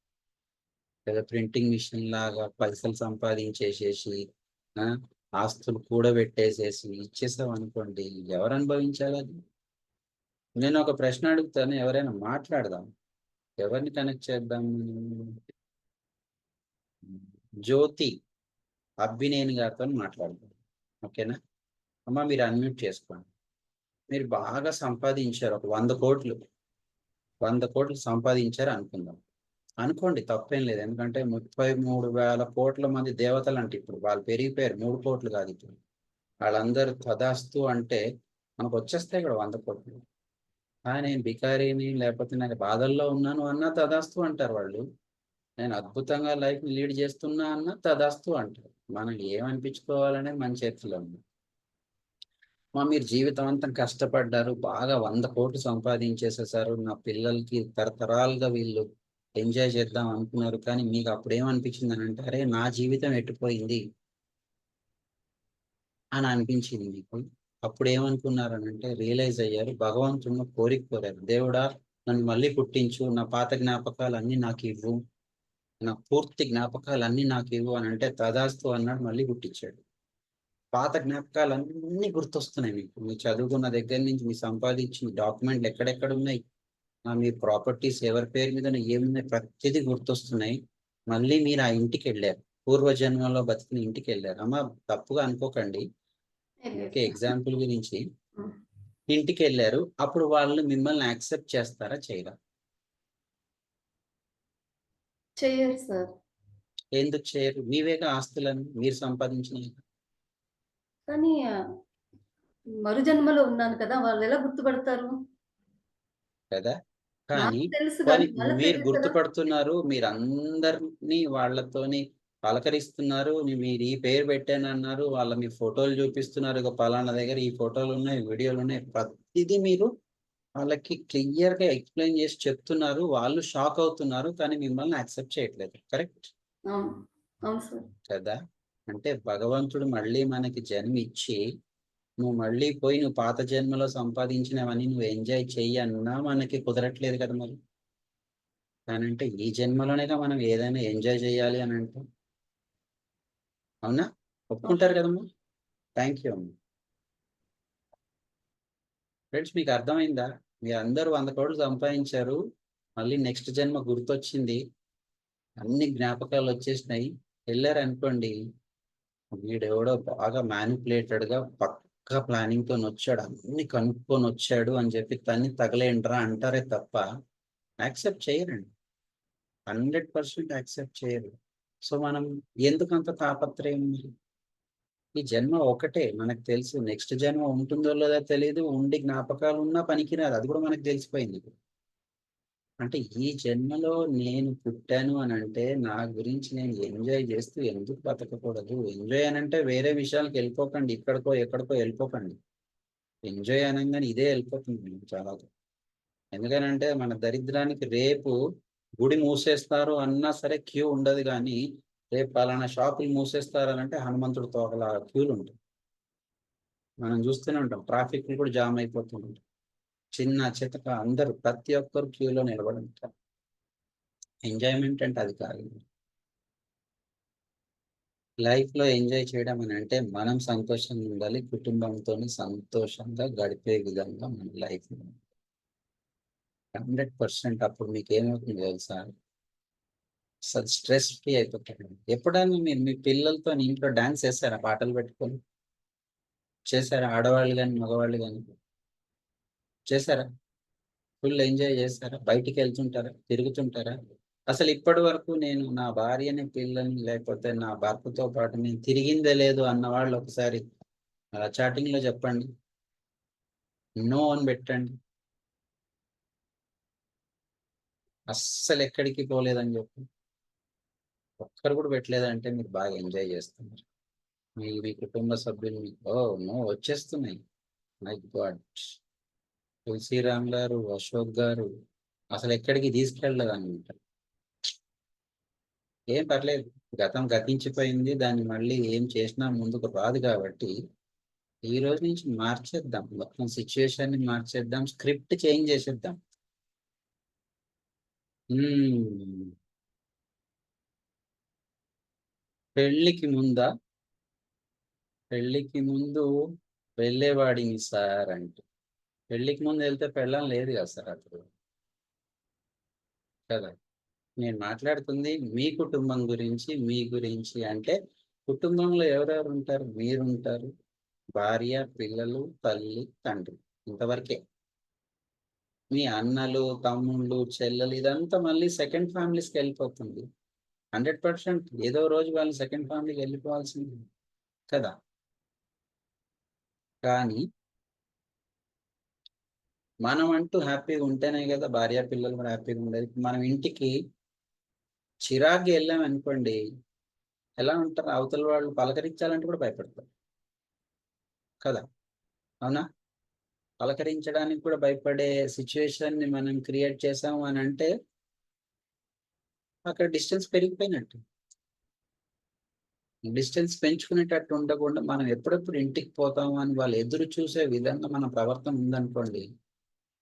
లేదా ప్రింటింగ్ మిషన్ లాగా పైసలు సంపాదించేసేసి ఆస్తులు కూడబెట్టేసేసి ఇచ్చేసాం అనుకోండి, ఎవరు అనుభవించాలి అది? నేను ఒక ప్రశ్న అడుగుతాను, ఎవరైనా మాట్లాడదాం. ఎవరిని కనెక్ట్ చేద్దాం? జ్యోతి అబ్బినేని గారితో మాట్లాడదాం. ఓకేనా అమ్మా, మీరు అన్మ్యూట్ చేసుకోండి. మీరు బాగా సంపాదించారు, ఒక 100 కోట్లు సంపాదించారు అనుకుందాం. అనుకోండి, తప్పేం లేదు. ఎందుకంటే 33,000 కోట్ల మంది దేవతలు అంటే ఇప్పుడు వాళ్ళు పెరిగిపోయారు. 3 కోట్లు కాదు, ఇప్పుడు వాళ్ళందరూ తదాస్తు అంటే మనకు వచ్చేస్తాయి ఇక్కడ 100 కోట్లు. నేను బికారీని, లేకపోతే నాకు బాధల్లో ఉన్నాను అన్నా తదాస్తు అంటారు వాళ్ళు. నేను అద్భుతంగా లైఫ్ ని లీడ్ చేస్తున్నా అన్న తదాస్తు అంటారు. మనం ఏమనిపించుకోవాలనేది మన చేతిలో ఉంది. మీరు జీవితం అంతా కష్టపడ్డారు, బాగా 100 కోట్లు సంపాదించేసేసారు, నా పిల్లలకి తరతరాలుగా వీళ్ళు ఎంజాయ్ చేద్దాం అనుకున్నారు. కానీ మీకు అప్పుడు ఏమనిపించింది అని అంటే, అరే నా జీవితం ఎట్టిపోయింది అని అనిపించింది మీకు. అప్పుడు ఏమనుకున్నారు అని అంటే, రియలైజ్ అయ్యారు, భగవంతుని కోరిక కోరారు, దేవుడా నన్ను మళ్ళీ పుట్టించు, నా పాత జ్ఞాపకాలు అన్ని నాకు ఇవ్వు, నా పూర్తి జ్ఞాపకాలు అన్ని నాకు ఇవ్వు అని అంటే తదాస్తు అన్నాడు, మళ్ళీ పుట్టించాడు. పాత జ్ఞాపకాలు అన్ని గుర్తొస్తున్నాయి మీకు. మీరు చదువుకున్న దగ్గర నుంచి మీ సంపాదించిన డాక్యుమెంట్లు ఎక్కడెక్కడ ఉన్నాయి, మీ ప్రాపర్టీస్ ఎవరి పేరు మీద ఏమున్నాయి, ప్రతిదీ గుర్తొస్తున్నాయి. మళ్ళీ మీరు ఆ ఇంటికి వెళ్ళారు, పూర్వజన్మలో బతికిన ఇంటికి వెళ్ళారు. అమ్మ తప్పుగా అనుకోకండి, ఓకే, ఎగ్జాంపుల్ గురించి. ఇంటికి వెళ్ళారు, అప్పుడు వాళ్ళు మిమ్మల్ని యాక్సెప్ట్ చేస్తారా, చేయరా? చేయరు సార్. ఎందుకు చేయరు? మీవేగా ఆస్తులను మీరు సంపాదించినవి కానీ మరు జన్మలో ఉన్నాను కదా, వాళ్ళు ఎలా గుర్తుపడతారు? కదా. కానీ నాకు తెలుసు కానీ వాళ్ళకి మీరు తెలియదు కదా. గుర్తుపడుతున్నారు, మీరు అందరినీ వాళ్ళతోని పలకరిస్తున్నారు, మీరు ఈ పేరు పెట్టానన్నారు, వాళ్ళ మీ ఫోటోలు చూపిస్తున్నారు, ఇక పలానా దగ్గర ఈ ఫోటోలు ఉన్నాయి, వీడియోలు ఉన్నాయి, ప్రతిదీ మీరు వాళ్ళకి క్లియర్ గా ఎక్స్ప్లెయిన్ చేసి చెప్తున్నారు. వాళ్ళు షాక్ అవుతున్నారు, కానీ మిమ్మల్ని యాక్సెప్ట్ చేయట్లేదు. కరెక్ట్ అవును, అవును సార్. కదా. అంటే భగవంతుడు మళ్ళీ మనకి జన్మ ఇచ్చి, నువ్వు మళ్ళీ పోయి నువ్వు పాత జన్మలో సంపాదించినవన్నీ నువ్వు ఎంజాయ్ చెయ్యి అన్నా మనకి కుదరట్లేదు కదా మరి. కానీ అంటే ఈ జన్మలోనేగా మనం ఏదైనా ఎంజాయ్ చేయాలి అని అంటే, అవునా? ఒప్పుకుంటారు కదమ్మా? థ్యాంక్ యూ అమ్మా. ఫ్రెండ్స్, మీకు అర్థమైందా? మీరు అందరూ 100 కోట్లు సంపాదించారు, మళ్ళీ నెక్స్ట్ జన్మ గుర్తొచ్చింది, అన్ని జ్ఞాపకాలు వచ్చేసినాయి, వెళ్ళారు అనుకోండి, వీడెవడో బాగా మ్యానిపులేటెడ్ గా పక్కా ప్లానింగ్ తో వచ్చాడు, అన్ని కనుక్కొని వచ్చాడు అని చెప్పి తన్ని తగలేంట్రా అంటారే తప్ప యాక్సెప్ట్ చేయరండి. 100% యాక్సెప్ట్ చేయరు. సో మనం ఎందుకంత తాపత్రయం? ఈ జన్మ ఒకటే మనకు తెలుసు, నెక్స్ట్ జన్మ ఉంటుందో లేదో తెలియదు, ఉండి జ్ఞాపకాలు ఉన్నా పనికిరాదు, అది కూడా మనకు తెలిసిపోయింది. అంటే ఈ జన్మలో నేను పుట్టాను అని అంటే నా గురించి నేను ఎంజాయ్ చేస్తూ ఎందుకు బతకకూడదు? ఎంజాయ్ అని అంటే వేరే విషయాలకు వెళ్ళిపోకండి, ఇక్కడికో ఎక్కడికో వెళ్ళిపోకండి. ఎంజాయ్ అనగానే ఇదే వెళ్ళిపోతుంది చాలా. ఎందుకనంటే మన దరిద్రానికి రేపు గుడి మూసేస్తారు అన్నా సరే క్యూ ఉండదు, కానీ రేపు పలానా షాపులు మూసేస్తారు అని అంటే హనుమంతుడు తోకలా క్యూలు ఉంటాయి. మనం చూస్తూనే ఉంటాం, ట్రాఫిక్ కూడా జామ్ అయిపోతుంటాం. చిన్న చితక అందరూ ప్రతి ఒక్కరు క్యూలో నిలబడి ఉంటారు. ఎంజాయ్మెంట్ అంటే అది కాదు. లైఫ్ లో ఎంజాయ్ చేయడం అని అంటే మనం సంతోషంగా ఉండాలి, కుటుంబంతో సంతోషంగా గడిపే విధంగా మన లైఫ్ 100% అప్పుడు మీకు ఏమవుతుంది తెలుసా? అసలు స్ట్రెస్ ఫ్రీ అయిపోతారు. ఎప్పుడైనా మీరు మీ పిల్లలతో ఇంట్లో డాన్స్ చేస్తారా? పాటలు పెట్టుకొని చేశారా? ఆడవాళ్ళు కానీ మగవాళ్ళు కానీ చేశారా? ఫుల్ ఎంజాయ్ చేస్తారా? బయటికి వెళ్తుంటారా? తిరుగుతుంటారా? అసలు ఇప్పటి వరకు నేను నా భార్యని, పిల్లల్ని, లేకపోతే నా భర్తతో పాటు నేను తిరిగిందే లేదు అన్న వాళ్ళు ఒకసారి చాటింగ్ లో చెప్పండి. నో అని పెట్టండి. అస్సలు ఎక్కడికి పోలేదని చెప్పి ఒక్కరు కూడా పెట్టలేదంటే మీరు బాగా ఎంజాయ్ చేస్తున్నారు. మీ కుటుంబ సభ్యులు ఓ నో వచ్చేస్తున్నాయి. మై గాడ్, తులసిరామ్ గారు, అశోక్ గారు అసలు ఎక్కడికి తీసుకెళ్ళలేదు అనమాట. ఏం పర్లేదు, గతం గతించిపోయింది, దాన్ని మళ్ళీ ఏం చేసినా ముందుకు రాదు. కాబట్టి ఈ రోజు నుంచి మార్చేద్దాం, మొత్తం సిచ్యువేషన్ ని మార్చేద్దాం, స్క్రిప్ట్ చేంజ్ చేసేద్దాం. పెళ్ళికి ముందా? పెళ్ళికి ముందు వెళ్ళేవాడిని సార్ అంటే, పెళ్ళికి ముందు వెళ్తే పెళ్ళం లేదు కదా సార్ అప్పుడు, కదా. నేను మాట్లాడుతుంది మీ కుటుంబం గురించి, మీ గురించి. అంటే కుటుంబంలో ఎవరెవరు ఉంటారు? మీరుంటారు, భార్య, పిల్లలు, తల్లి, తండ్రి, ఇంతవరకే. మీ అన్నలు, తమ్ముళ్ళు, చెల్లెలు ఇదంతా మళ్ళీ సెకండ్ ఫ్యామిలీస్కి వెళ్ళిపోతుంది. 100% ఏదో రోజు వాళ్ళు సెకండ్ ఫ్యామిలీకి వెళ్ళిపోవాల్సింది కదా. కానీ మనం అంటూ హ్యాపీగా ఉంటేనే కదా భార్య పిల్లలు కూడా హ్యాపీగా ఉండేది. మనం ఇంటికి చిరాగ్గా వెళ్ళాం అనుకోండి, ఎలా ఉంటారు? అవతల వాళ్ళు పలకరించాలంటే కూడా భయపడతారు కదా, అవునా? పలకరించడానికి కూడా భయపడే సిచ్యువేషన్ ని మనం క్రియేట్ చేసాము అని అంటే అక్కడ డిస్టెన్స్ పెరిగిపోయినట్టు. డిస్టెన్స్ పెంచుకునేటట్టు ఉండకుండా మనం ఎప్పుడెప్పుడు ఇంటికి పోతాము అని వాళ్ళు ఎదురు చూసే విధంగా మన ప్రవర్తన ఉందనుకోండి,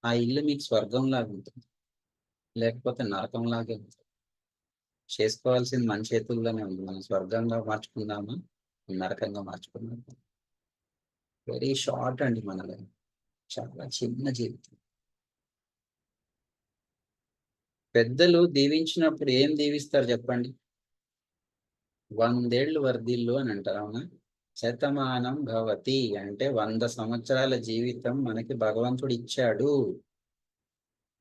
ఆ ఇల్లు మీకు స్వర్గంలాగా ఉంటుంది, లేకపోతే నరకంలాగే ఉంటుంది. చేసుకోవాల్సింది మన చేతుల్లోనే ఉంది. మనం స్వర్గంగా మార్చుకుందామా, నరకంగా మార్చుకుందామా? వెరీ షార్ట్ అండి మన లైఫ్, చాలా చిన్న జీవితం. పెద్దలు దీవించినప్పుడు ఏం దీవిస్తారు చెప్పండి? 100 ఏళ్ళు వర్ధిల్లు అని అంటారు, అవునా? శతమానం భవతి అంటే 100 సంవత్సరాల జీవితం మనకి భగవంతుడు ఇచ్చాడు.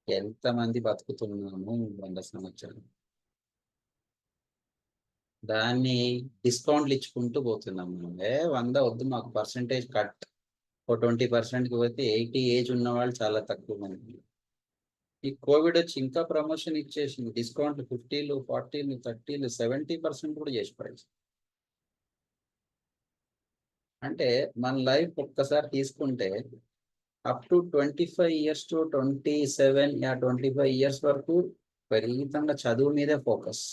ఎంతమంది బతుకుతున్నాము 100 సంవత్సరాలు? దాన్ని డిస్కౌంట్లు ఇచ్చుకుంటూ పోతున్నాం మనం. 100 వద్దు, మాకు పర్సంటేజ్ కట్, ఓ 20%కి పోతే 80 ఏజ్ ఉన్న వాళ్ళు చాలా తక్కువ మంది. ఈ కోవిడ్ వచ్చి ఇంకా ప్రమోషన్ ఇచ్చేసింది, డిస్కౌంట్లు 50లు, 40లు, 30లు, 70% కూడా చేసి పడేసి. అంటే మన లైఫ్ ఒక్కసారి తీసుకుంటే up to 25 years to 27 yeah 25 years వరకు విపరీతంగా చదువు మీదే ఫోకస్.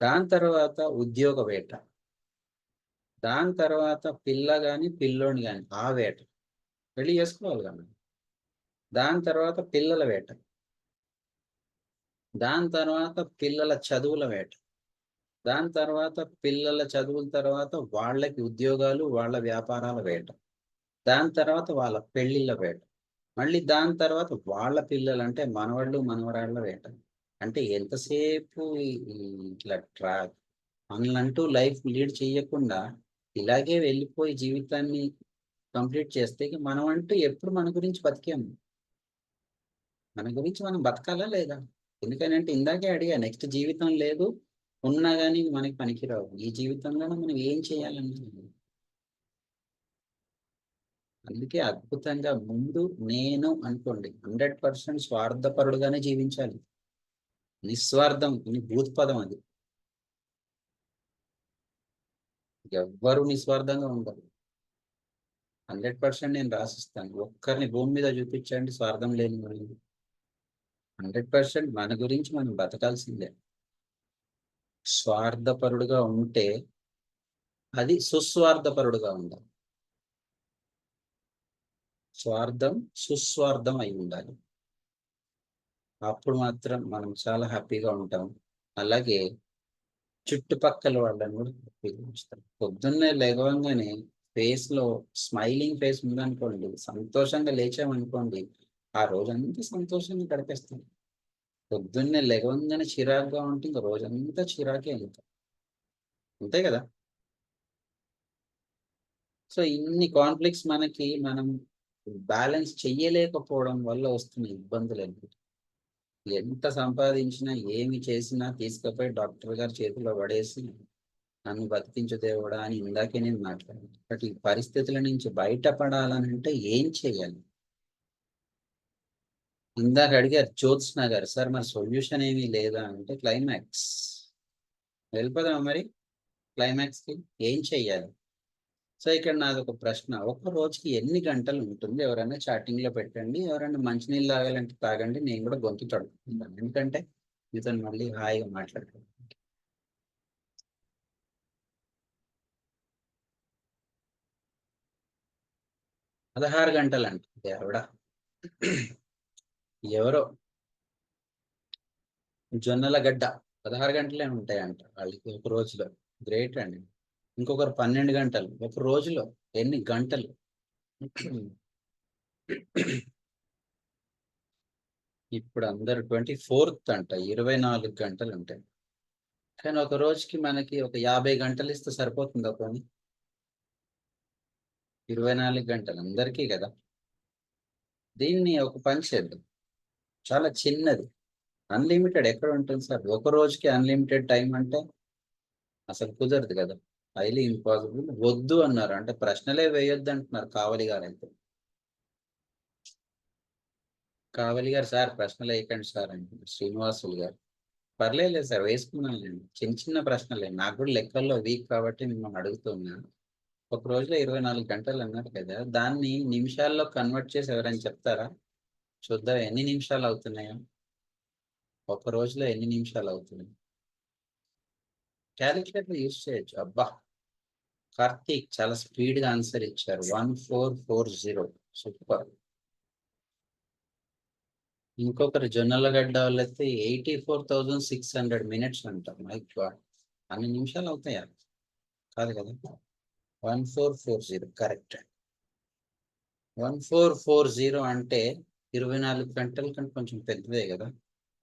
దాని తర్వాత ఉద్యోగ వేట, దాని తర్వాత పిల్ల కానీ పిల్లోని కానీ ఆ వేట, పెళ్లి చేసుకోవాలి కానీ. దాని తర్వాత పిల్లల వేట, దాని తర్వాత పిల్లల చదువుల వేట, దాని తర్వాత పిల్లల చదువుల తర్వాత వాళ్ళకి ఉద్యోగాలు, వాళ్ళ వ్యాపారాల వేట, దాని తర్వాత వాళ్ళ పెళ్లిళ్ళ వేట, మళ్ళీ దాని తర్వాత వాళ్ళ పిల్లలు అంటే మనవాళ్ళు మనవరాళ్ళ వేట. అంటే ఎంతసేపు ఇట్లా మనలంటూ లైఫ్ లీడ్ చేయకుండా ఇలాగే వెళ్ళిపోయి జీవితాన్ని కంప్లీట్ చేస్తే మనం అంటూ ఎప్పుడు మన గురించి బతికాము? మన గురించి మనం బతకాలా లేదా? ఎందుకనంటే ఇందాకే అడిగా, నెక్స్ట్ జీవితం లేదు, ఉన్నా కానీ మనకి పనికిరావు. ఈ జీవితంలోనే మనం ఏం చేయాలన్నా. అందుకే అద్భుతంగా ముందు నేను అనుకోండి, 100% స్వార్థపరుడుగానే జీవించాలి. నిస్వార్థం అని భూతపదం అది. ఎవ్వరు నిస్వార్థంగా ఉండరు. 100% నేను రాసిస్తాను. ఒక్కరిని భూమి మీద చూపించండి స్వార్థం లేని వాళ్ళు. 100% మన గురించి మనం బతకాల్సిందే. స్వార్థపరుడుగా ఉంటే అది సుస్వార్థపరుడుగా ఉండాలి. స్వార్థం సుస్వార్థం అయి ఉండాలి. అప్పుడు మాత్రం మనం చాలా హ్యాపీగా ఉంటాం. అలాగే చుట్టుపక్కల వాళ్ళని కూడా హ్యాపీగా ఉంచుతాం. పొద్దున్నే లేవగానే ఫేస్ లో స్మైలింగ్ ఫేస్ ఉందనుకోండి, సంతోషంగా లేచామనుకోండి, ఆ రోజంతా సంతోషంగా గడిపేస్తాం. పొద్దున్నే లెగవంగానే చిరాకుగా ఉంటే ఇంక రోజంతా చిరాకే ఇంకా. అంతే కదా. సో ఇన్ని కాన్ఫ్లిక్ట్స్ మనకి మనం బ్యాలెన్స్ చెయ్యలేకపోవడం వల్ల వస్తున్న ఇబ్బందులు ఏంటి. ఎంత సంపాదించినా ఏమి చేసినా తీసుకుపోయి డాక్టర్ గారి చేతిలో పడేసి నన్ను బతికించు దేవుడా అని ఇందాకే నేను మాట్లాడాను. బట్ ఈ పరిస్థితుల నుంచి బయటపడాలనంటే ఏం చేయాలి? ఇందాక అడిగారు జ్యోత్స్న గారు, సార్ మరి సొల్యూషన్ ఏమీ లేదా అంటే క్లైమాక్స్. వెళ్ళిపోదాం మరి క్లైమాక్స్కి. ఏం చెయ్యాలి? సో ఇక్కడ నాది ఒక ప్రశ్న, ఒక్క రోజుకి ఎన్ని గంటలు ఉంటుంది? ఎవరైనా చాటింగ్ లో పెట్టండి. ఎవరైనా మంచినీళ్ళు తాగాలంటే తాగండి, నేను కూడా గొంతు తడుపుకుంటాను, ఎందుకంటే మీతో మళ్ళీ హాయిగా మాట్లాడుకుంటాను. పదహారు గంటలు అంటే ఆవిడ ఎవరో జొన్నల గడ్డ 16 గంటలే ఉంటాయంట వాళ్ళకి ఒక రోజులో. గ్రేట్ అండి. ఇంకొకరు 12 గంటలు ఒక రోజులో. ఎన్ని గంటలు? ఇప్పుడు అందరు 24th అంట, 24 గంటలు ఉంటాయి. కానీ ఒక రోజుకి మనకి ఒక 50 గంటలు ఇస్తే సరిపోతుందా? పోనీ 24 గంటలు అందరికీ కదా. దీన్ని ఒక పని చేద్దాం, చాలా చిన్నది. అన్లిమిటెడ్ ఎక్కడ ఉంటుంది సార్? ఒక రోజుకి అన్లిమిటెడ్ టైం అంటే అసలు కుదరదు కదా, హైలీ ఇంపాసిబుల్. వద్దు అన్నారు అంటే ప్రశ్నలే వేయొద్దు అంటున్నారు కావలి గారు. అయితే కావలి గారు, సార్ ప్రశ్నలు వేయకండి సార్ అంటున్నారు. శ్రీనివాసులు గారు, పర్లేదు సార్ వేసుకున్నాను, చిన్న చిన్న ప్రశ్నలే. నాకు కూడా లెక్కల్లో వీక్ కాబట్టి మిమ్మల్ని అడుగుతున్నాను. ఒక రోజులో 24 గంటలు అన్నారు కదా, దాన్ని నిమిషాల్లో కన్వర్ట్ చేసి ఎవరైనా చెప్తారా? చూద్దాం ఎన్ని నిమిషాలు అవుతున్నాయో. ఒక రోజులో ఎన్ని నిమిషాలు అవుతున్నాయి? క్యాలిక్యులేటర్ యూజ్ చేయొచ్చు. అబ్బా, కార్తీక్ చాలా స్పీడ్ గా ఆన్సర్ ఇచ్చారు. 1440. సూపర్. ఇంకొకరు జొన్నలగడ్డ వాళ్ళైతే 84,600 minutes అంటారు. మై గాడ్, అన్ని నిమిషాలు అవుతాయా? కాదు కదా. 1440 కరెక్ట్. 1440 అంటే 24 గంటల కంటే కొంచెం పెద్దదే కదా.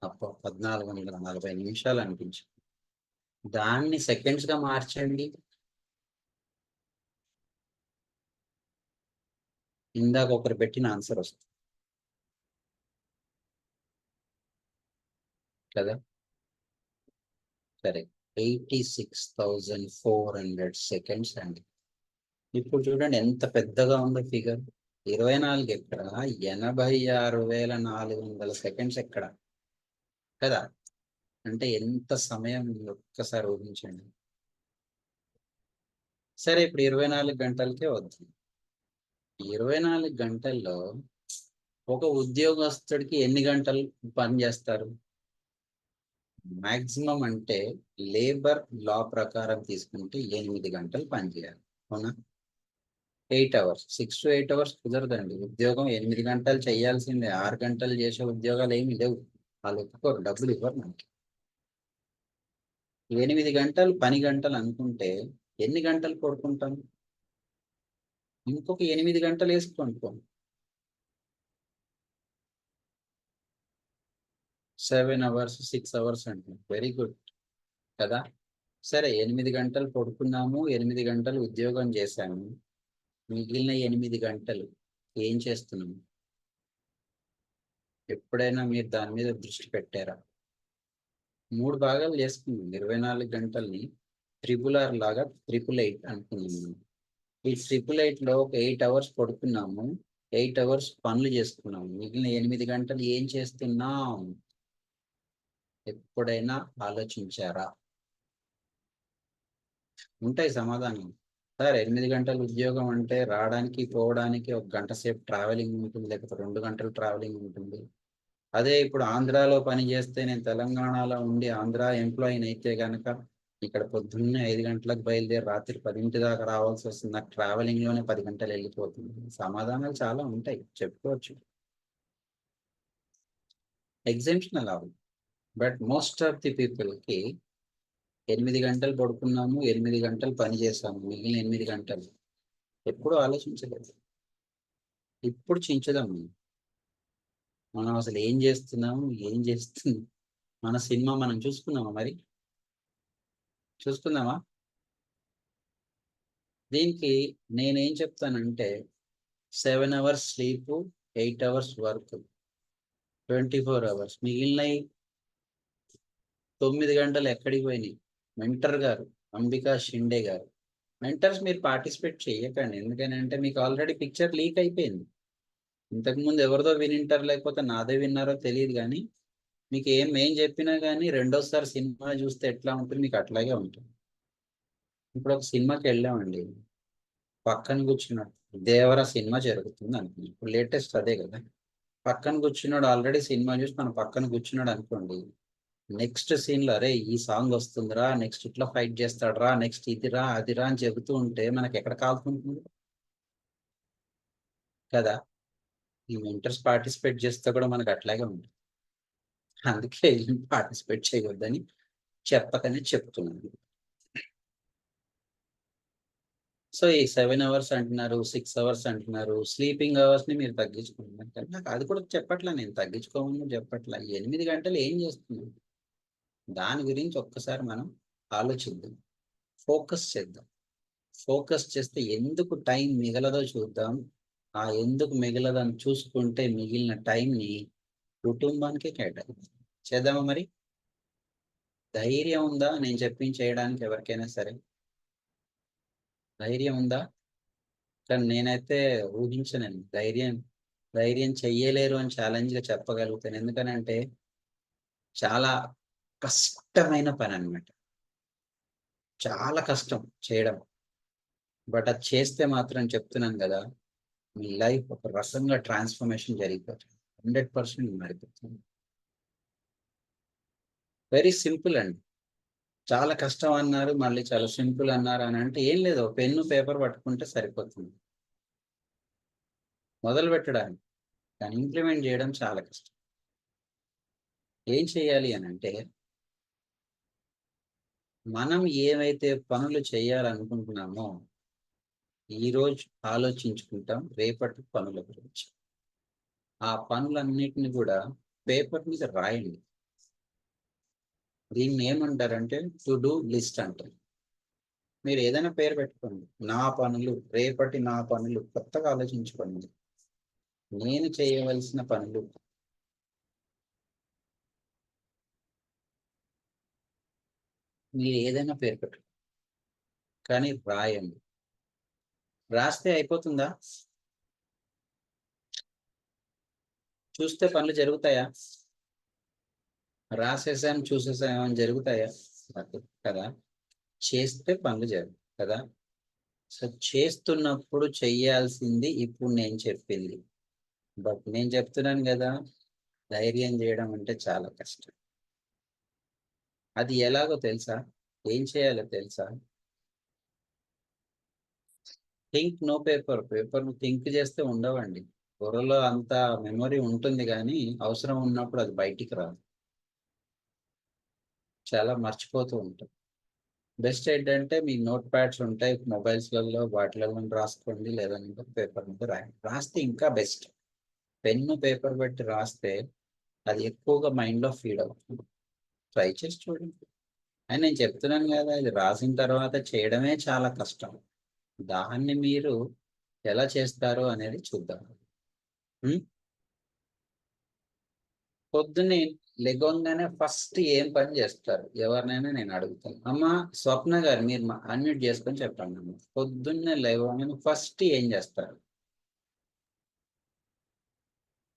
అప్పో 1440 నిమిషాలు అనిపించింది. దాన్ని సెకండ్స్ గా మార్చండి. ఇందాక ఒకరు పెట్టిన ఆన్సర్ వస్తుంది కదా. సరే, 86,400 సెకండ్స్ అండి. ఇప్పుడు చూడండి ఎంత పెద్దగా ఉందో ఫిగర్. 24 ఎక్కడ, 86,400 సెకండ్స్ ఎక్కడ కదా. అంటే ఎంత సమయం ఒక్కసారి ఊహించండి. సరే, ఇప్పుడు 24 గంటలకే వద్దాం. 24 గంటల్లో ఒక ఉద్యోగస్తుడికి ఎన్ని గంటలు పని చేస్తారు? మాక్సిమం అంటే లేబర్ లా ప్రకారం తీసుకుంటే 8 గంటలు పని చేయాలి, అవునా? 8 hours, 6 to 8 hours కుదరదండి. ఉద్యోగం 8 గంటలు చేయాల్సిందే. 6 గంటలు చేసే ఉద్యోగాలు ఏమి లేవు. వాళ్ళు ఒప్పుకోరు, డబ్బులు ఇవ్వరు మనకి. 8 గంటలు పని గంటలు అనుకుంటే ఎన్ని గంటలు పడుకుంటాం? ఇంకొక 8 గంటలు వేసుకుంటాం, 7 hours, 6 hours అంటే వెరీ గుడ్ కదా. సరే, 8 గంటలు పడుకున్నాము, 8 గంటలు ఉద్యోగం చేశాము. మిగిలిన 8 గంటలు ఏం చేస్తున్నాము? ఎప్పుడైనా మీరు దాని మీద దృష్టి పెట్టారా? 3 భాగాలు చేసుకున్నాం 24 గంటల్ని. RRR లాగా 888 అనుకున్నాము. ఈ 888లో ఒక 8 hours పడుకున్నాము, 8 hours పనులు చేసుకున్నాము. మిగిలిన 8 గంటలు ఏం చేస్తున్నాం? ఎప్పుడైనా ఆలోచించారా? ఉంటాయి సమాధానం. సార్ 8 గంటల ఉద్యోగం అంటే రావడానికి పోవడానికి 1 గంట సేపు ట్రావెలింగ్ ఉంటుంది, లేకపోతే 2 గంటలు ట్రావెలింగ్ ఉంటుంది. అదే ఇప్పుడు ఆంధ్రాలో పని చేస్తే, నేను తెలంగాణలో ఉండి ఆంధ్ర ఎంప్లాయీని అయితే కనుక ఇక్కడ పొద్దున్నే 5 గంటలకు బయలుదేరి రాత్రి 10 దాకా రావాల్సి వస్తుంది. నాకు ట్రావెలింగ్ లోనే 10 గంటలు వెళ్ళిపోతుంది. సమాధానాలు చాలా ఉంటాయి, చెప్పుకోవచ్చు. ఎగ్జామ్షన్ అలా, బట్ మోస్ట్ ఆఫ్ ది పీపుల్కి 8 గంటలు పడుకున్నాము, 8 గంటలు పని చేసాము, మిగిలిన 8 గంటలు ఎప్పుడూ ఆలోచించలేదు. ఇప్పుడు చించుదాం. మనం అసలు ఏం చేస్తున్నాము, ఏం చేస్తున్నాం, మన సినిమా మనం చూసుకున్నామా? మరి చూసుకుందామా? దీనికి నేనేం చెప్తానంటే 7 hours sleep, 8 hours work, 24 hours. మిగిలినవి 9 గంటలు ఎక్కడికి పోయినాయి? మెంటర్ గారు, అంబికా షిండే గారు. మెంటర్స్ మీరు పార్టిసిపేట్ చేయకండి. ఎందుకనంటే మీకు ఆల్రెడీ పిక్చర్ లీక్ అయిపోయింది. ఇంతకుముందు ఎవరిదో వినింటారు, లేకపోతే నాదే విన్నారో తెలియదు, కానీ మీకు ఏం చెప్పినా కానీ రెండోసారి సినిమా చూస్తే ఎట్లా ఉంటుంది, మీకు అట్లాగే ఉంటుంది. ఇప్పుడు ఒక సినిమాకి వెళ్ళామండి, పక్కన కూర్చున్నాడు, దేవర సినిమా జరుగుతుంది అనుకోండి, ఇప్పుడు లేటెస్ట్ అదే కదా. పక్కన కూర్చున్నాడు, ఆల్రెడీ సినిమా చూసి మన పక్కన కూర్చున్నాడు అనుకోండి, నెక్స్ట్ సీన్ లో అరే ఈ సాంగ్ వస్తుందిరా, నెక్స్ట్ ఇట్లా ఫైట్ చేస్తాడురా, నెక్స్ట్ ఇదిరా అదిరా అని చెబుతూ ఉంటే మనకి ఎక్కడ కాలుతుంటుంది కదా. ఈ మెంటర్స్ పార్టిసిపేట్ చేస్తే కూడా మనకు అట్లాగే ఉంటుంది. అందుకే పార్టిసిపేట్ చేయవద్దని చెప్పకనే చెప్తున్నాను. సో ఈ 7 అవర్స్ అంటున్నారు, 6 అవర్స్ అంటున్నారు, స్లీపింగ్ అవర్స్ ని మీరు తగ్గించుకుంటున్నారు. నాకు అది కూడా చెప్పట్లా, నేను తగ్గించుకోమని చెప్పట్లా. 8 గంటలు ఏం చేస్తున్నాం, దాని గురించి ఒక్కసారి మనం ఆలోచిద్దాం, ఫోకస్ చేద్దాం. ఫోకస్ చేస్తే ఎందుకు టైం మిగలదో చూద్దాం. ఆ ఎందుకు మిగలదని చూసుకుంటే మిగిలిన టైంని కుటుంబానికే కేటాయిద్దాం. చేద్దామా మరి? ధైర్యం ఉందా నేను చెప్పింది చేయడానికి ఎవరికైనా సరే? ధైర్యం ఉందా? కానీ నేనైతే ఊహించనండి ధైర్యం చెయ్యలేరు అని ఛాలెంజ్గా చెప్పగలుగుతాను. ఎందుకనంటే చాలా కష్టమైన పని అన్నమాట, చాలా కష్టం చేయడం. బట్ అది చేస్తే మాత్రం చెప్తున్నాను కదా, మీ లైఫ్ ఒక రకంగా ట్రాన్స్ఫర్మేషన్ జరిగిపోతుంది, 100% మారిపోతుంది. వెరీ సింపుల్ అండి. చాలా కష్టం అన్నారు, మళ్ళీ చాలా సింపుల్ అన్నారు అని అంటే ఏం లేదు, పెన్ను పేపర్ పట్టుకుంటే సరిపోతుంది మొదలు పెట్టడానికి. కానీ ఇంప్లిమెంట్ చేయడం చాలా కష్టం. ఏం చేయాలి అని అంటే, మనం ఏవైతే పనులు చేయాలనుకుంటున్నామో ఈరోజు ఆలోచించుకుంటాం రేపటి పనుల గురించి. ఆ పనులన్నిటిని కూడా పేపర్ మీద రాయండి. దీన్ని ఏమంటారంటే టు డూ లిస్ట్ అంటారు. మీరు ఏదైనా పేరు పెట్టుకోండి, నా పనులు, రేపటి నా పనులు, కొత్తగా ఆలోచించుకోండి. నేను చేయవలసిన పనులు, మీరు ఏదైనా పేరు పెట్టుకోండి, కానీ రాయండి. రాస్తే అయిపోతుందా? చూస్తే పనులు జరుగుతాయా? రాసేసాం చూసేసాం ఏమైనా జరుగుతాయా? కదా. చేస్తే పనులు జరుగుతాయి కదా. సో చేస్తున్నప్పుడు చెయ్యాల్సింది ఇప్పుడు నేను చెప్పింది. బట్ నేను చెప్తున్నాను కదా, ధైర్యం చేయడం అంటే చాలా కష్టం. అది ఎలాగో తెలుసా? ఏం చేయాలో తెలుసా? Think no paper. Paper think చేస్తే ఉండవండి. బుర్రలో అంత మెమొరీ ఉంటుంది కానీ అవసరం ఉన్నప్పుడు అది బయటికి రాదు, చాలా మర్చిపోతూ ఉంటాం. బెస్ట్ ఏంటంటే మీ నోట్ ప్యాడ్స్ ఉంటాయి మొబైల్స్లలో, వాటిలలో రాసుకోండి, లేదంటే పేపర్ మీద రాయండి. రాస్తే ఇంకా బెస్ట్. పెన్ను పేపర్ పెట్టి రాస్తే అది ఎక్కువగా మైండ్లో ఫీడ్ అవుతుంది. ట్రై చేసి చూడండి. అని నేను చెప్తున్నాను కదా, ఇది రాసిన తర్వాత చేయడమే చాలా కష్టం. దాన్ని మీరు ఎలా చేస్తారో అనేది చూద్దాం. పొద్దున్నే లెగొంగానే ఫస్ట్ ఏం పని చేస్తారు? ఎవరినైనా నేను అడుగుతాను. అమ్మ స్వప్న గారు మీరు అన్మ్యూట్ చేసుకొని చెప్పండి అమ్మ, పొద్దున్నే లేవగానే ఫస్ట్ ఏం చేస్తారు?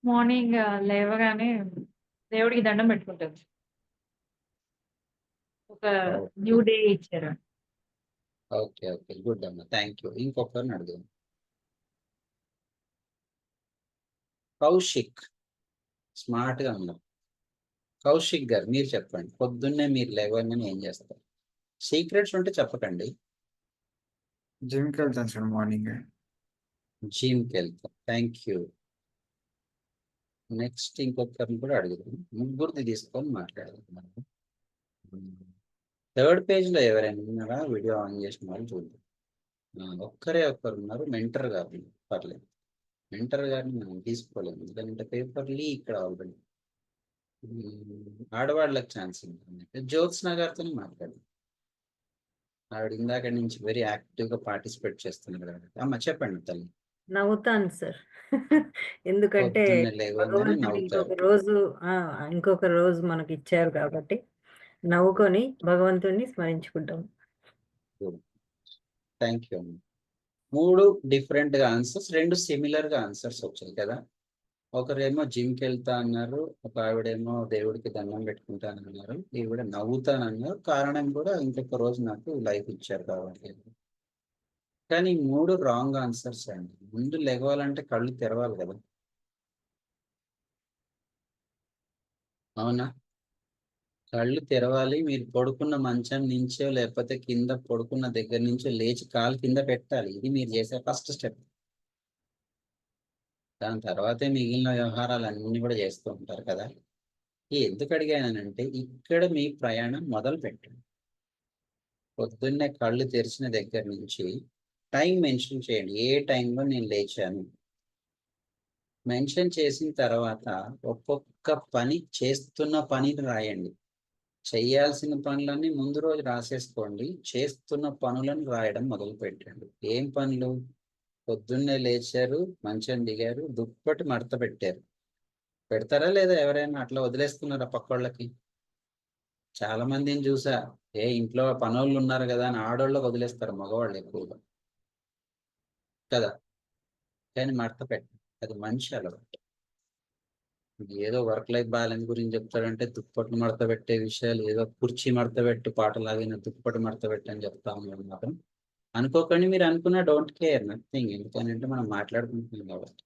మార్నింగ్ లేవగానే దేవుడికి దండం పెట్టుకుంటారు. ఒక న్యూ డే ఇచ్చారు. ఓకే ఓకే, గుడ్ అమ్మ, థ్యాంక్ యూ. ఇంకొకరిని అడుగుదాం. కౌశిక్, స్మార్ట్ గా ఉన్నారు. కౌశిక్ గారు మీరు చెప్పండి, పొద్దున్నే మీరు లేవగానే ఏం చేస్తారు? సీక్రెట్స్ ఉంటే చెప్పకండి. జిమ్కి వెళ్తాను సార్ మార్నింగ్. జిమ్కి వెళ్తాం, థ్యాంక్ యూ. నెక్స్ట్ ఇంకొకరిని కూడా అడుగుదాం, ముగ్గురిది తీసుకొని మాట్లాడుతున్నాం. థర్డ్ పేజ్ లో ఎవరైనా ఉన్నారా? వీడియో ఆన్ చేసిన వాళ్ళు చూద్దాం. ఒక్కరు ఉన్నారు, మెంటర్ గారు, పర్లేదు. మెంటర్ గారిని మనం తీసుకోలేము, ఎందుకంటే పేపర్లీ ఇక్కడ ఆల్రెడీ ఆడవాళ్ళకి ఛాన్స్ ఉంటుంది. జ్యోత్స్న గారితోనే మాట్లాడు, ఆవిడ ఇందాక నుంచి వెరీ యాక్టివ్ గా పార్టిసిపేట్ చేస్తున్నారు కాబట్టి. అమ్మ చెప్పండి తల్లి. నవ్వుతాను సార్. ఎందుకంటే పొద్దున్నే లేవగానే భగవంతుడు నవ్వుతారు. ఇంకొక రోజు మనకి ఇచ్చారు కాబట్టి నవ్వుకొని భగవంతుడిని స్మరించుకుంటాం. థ్యాంక్ యూ అమ్మ. 3 డిఫరెంట్ గా ఆన్సర్స్, 2 సిమిలర్ గా ఆన్సర్స్ వచ్చాయి కదా. ఒకరేమో జిమ్కి వెళ్తా అన్నారు, ఒక ఆవిడేమో దేవుడికి దండం పెట్టుకుంటానన్నారు, ఈవిడ నవ్వుతానన్నారు. కారణం కూడా ఇంకొక రోజు నాకు లైఫ్ ఇచ్చారు కాబట్టి. కానీ 3 రాంగ్ ఆన్సర్స్ అండి. ముందు లెగవాలంటే కళ్ళు తెరవాలి కదా, అవునా? కళ్ళు తెరవాలి. మీరు పడుకున్న మంచం నుంచో లేకపోతే కింద పడుకున్న దగ్గర నుంచో లేచి కాలు కింద పెట్టాలి. ఇది మీరు చేసే ఫస్ట్ స్టెప్. దాని తర్వాతే మిగిలిన వ్యవహారాలు అన్ని కూడా చేస్తూ ఉంటారు కదా. ఎందుకు అడిగానంటే ఇక్కడ మీ ప్రయాణం మొదలు పెట్టండి. పొద్దున్నే కళ్ళు తెరిచిన దగ్గర నుంచి టైం మెన్షన్ చేయండి. ఏ టైంలో నేను లేచాను మెన్షన్ చేసిన తర్వాత ఒక్కొక్క పని చేస్తున్న పనిని రాయండి. చేయాల్సిన పనులన్నీ ముందు రోజు రాసేసుకోండి. చేస్తున్న పనులను రాయడం మొదలు పెట్టండి. ఏం పనులు? పొద్దున్నే లేచారు, మంచం దిగారు, దుప్పటి మడత పెట్టారు. పెడతారా లేదా? ఎవరైనా అట్లా వదిలేస్తున్నారా పక్కోళ్ళకి? చాలా మందిని చూసా, ఇంట్లో పనోళ్ళు ఉన్నారు కదా అని ఆడోళ్ళకి వదిలేస్తారు మగవాళ్ళు ఎక్కువగా కదా. కానీ మడత పెట్టండి, అది మంచి అలవాటు. ఏదో వర్క్ లైఫ్ బ్యాలెన్స్ గురించి చెప్తాడంటే దుప్పట్లు మడత పెట్టే విషయాలు, ఏదో కుర్చీ మడత పెట్టి పాటలాగిన దుప్పటి మడత పెట్టి అని చెప్తా ఉన్నాడు మాత్రం అనుకోకండి. మీరు అనుకున్నా డోంట్ కేర్, నథింగ్. ఎందుకనంటే మనం మాట్లాడుకుంటున్నాం కాబట్టి.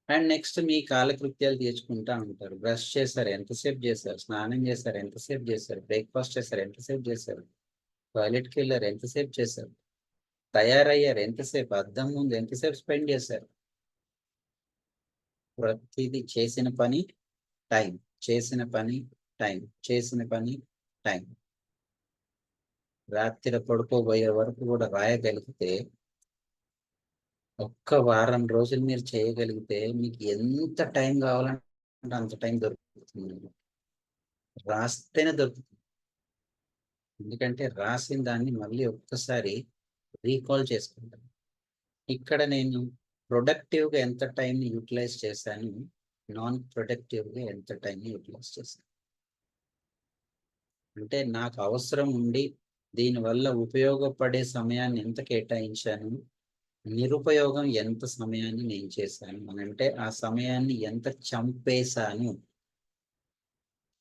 అండ్ నెక్స్ట్ మీ కాలకృత్యాలు తీర్చుకుంటా ఉంటారు. బ్రష్ చేశారు, ఎంతసేపు చేశారు? స్నానం చేశారు, ఎంతసేపు చేశారు? బ్రేక్ఫాస్ట్ చేశారు, ఎంతసేపు చేశారు? టాయిలెట్కి వెళ్ళారు, ఎంతసేపు చేశారు? తయారయ్యారు, ఎంతసేపు? అద్దం ముందు ఎంతసేపు స్పెండ్ చేశారు? ప్రతిదీ చేసిన పని టైం, చేసిన పని టైం, చేసిన పని టైం. రాత్రి పడుకోబోయే వరకు కూడా రాయగలిగితే, ఒక్క వారం రోజులు మీరు చేయగలిగితే మీకు ఎంత టైం కావాలంటే అంత టైం దొరుకుతుంది. రాస్తేనే దొరుకుతుంది. ఎందుకంటే రాసిన దాన్ని మళ్ళీ ఒక్కసారి రీకాల్ చేసుకుంటాను. ఇక్కడ నేను ప్రొడక్టివ్గా ఎంత టైంని యూటిలైజ్ చేశాను, నాన్ ప్రొడక్టివ్గా ఎంత టైంని యూటిలైజ్ చేశాను. అంటే నాకు అవసరం ఉండి దీనివల్ల ఉపయోగపడే సమయాన్ని ఎంత కేటాయించాను, నిరుపయోగం ఎంత సమయాన్ని నేను చేశాను అంటే ఆ సమయాన్ని ఎంత చంపేశాను.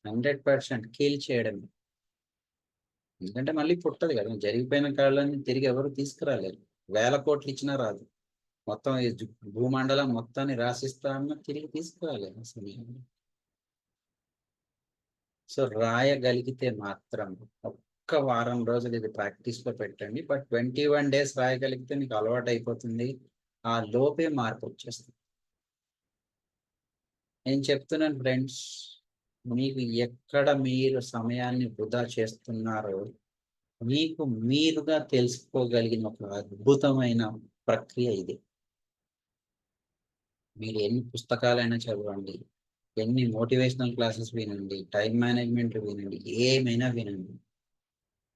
100% కిల్ చేయడం. ఎందుకంటే మళ్ళీ పుట్టదు కదా, జరిగిపోయిన కాళ్ళని తిరిగి ఎవరు తీసుకురాలేరు. 1000 కోట్లు ఇచ్చినా రాదు. మొత్తం ఈ భూమండలం మొత్తాన్ని రాసిస్తా అన్న తిరిగి తీసుకురాలేరు ఆ సమయంలో. సో రాయగలిగితే మాత్రం ఒక్క వారం రోజులు ఇది ప్రాక్టీస్లో పెట్టండి. బట్ 21 days రాయగలిగితే మీకు అలవాటు అయిపోతుంది. ఆ లోపే మార్పు వచ్చేస్తుంది. నేను చెప్తున్నాను ఫ్రెండ్స్, మీకు ఎక్కడ మీరు సమయాన్ని వృధా చేస్తున్నారో మీకు మీరుగా తెలుసుకోగలిగిన ఒక అద్భుతమైన ప్రక్రియ ఇది. మీరు ఎన్ని పుస్తకాలైనా చదవండి, ఎన్ని మోటివేషనల్ క్లాసెస్ వినండి, టైం మేనేజ్మెంట్ వినండి, ఏమైనా వినండి,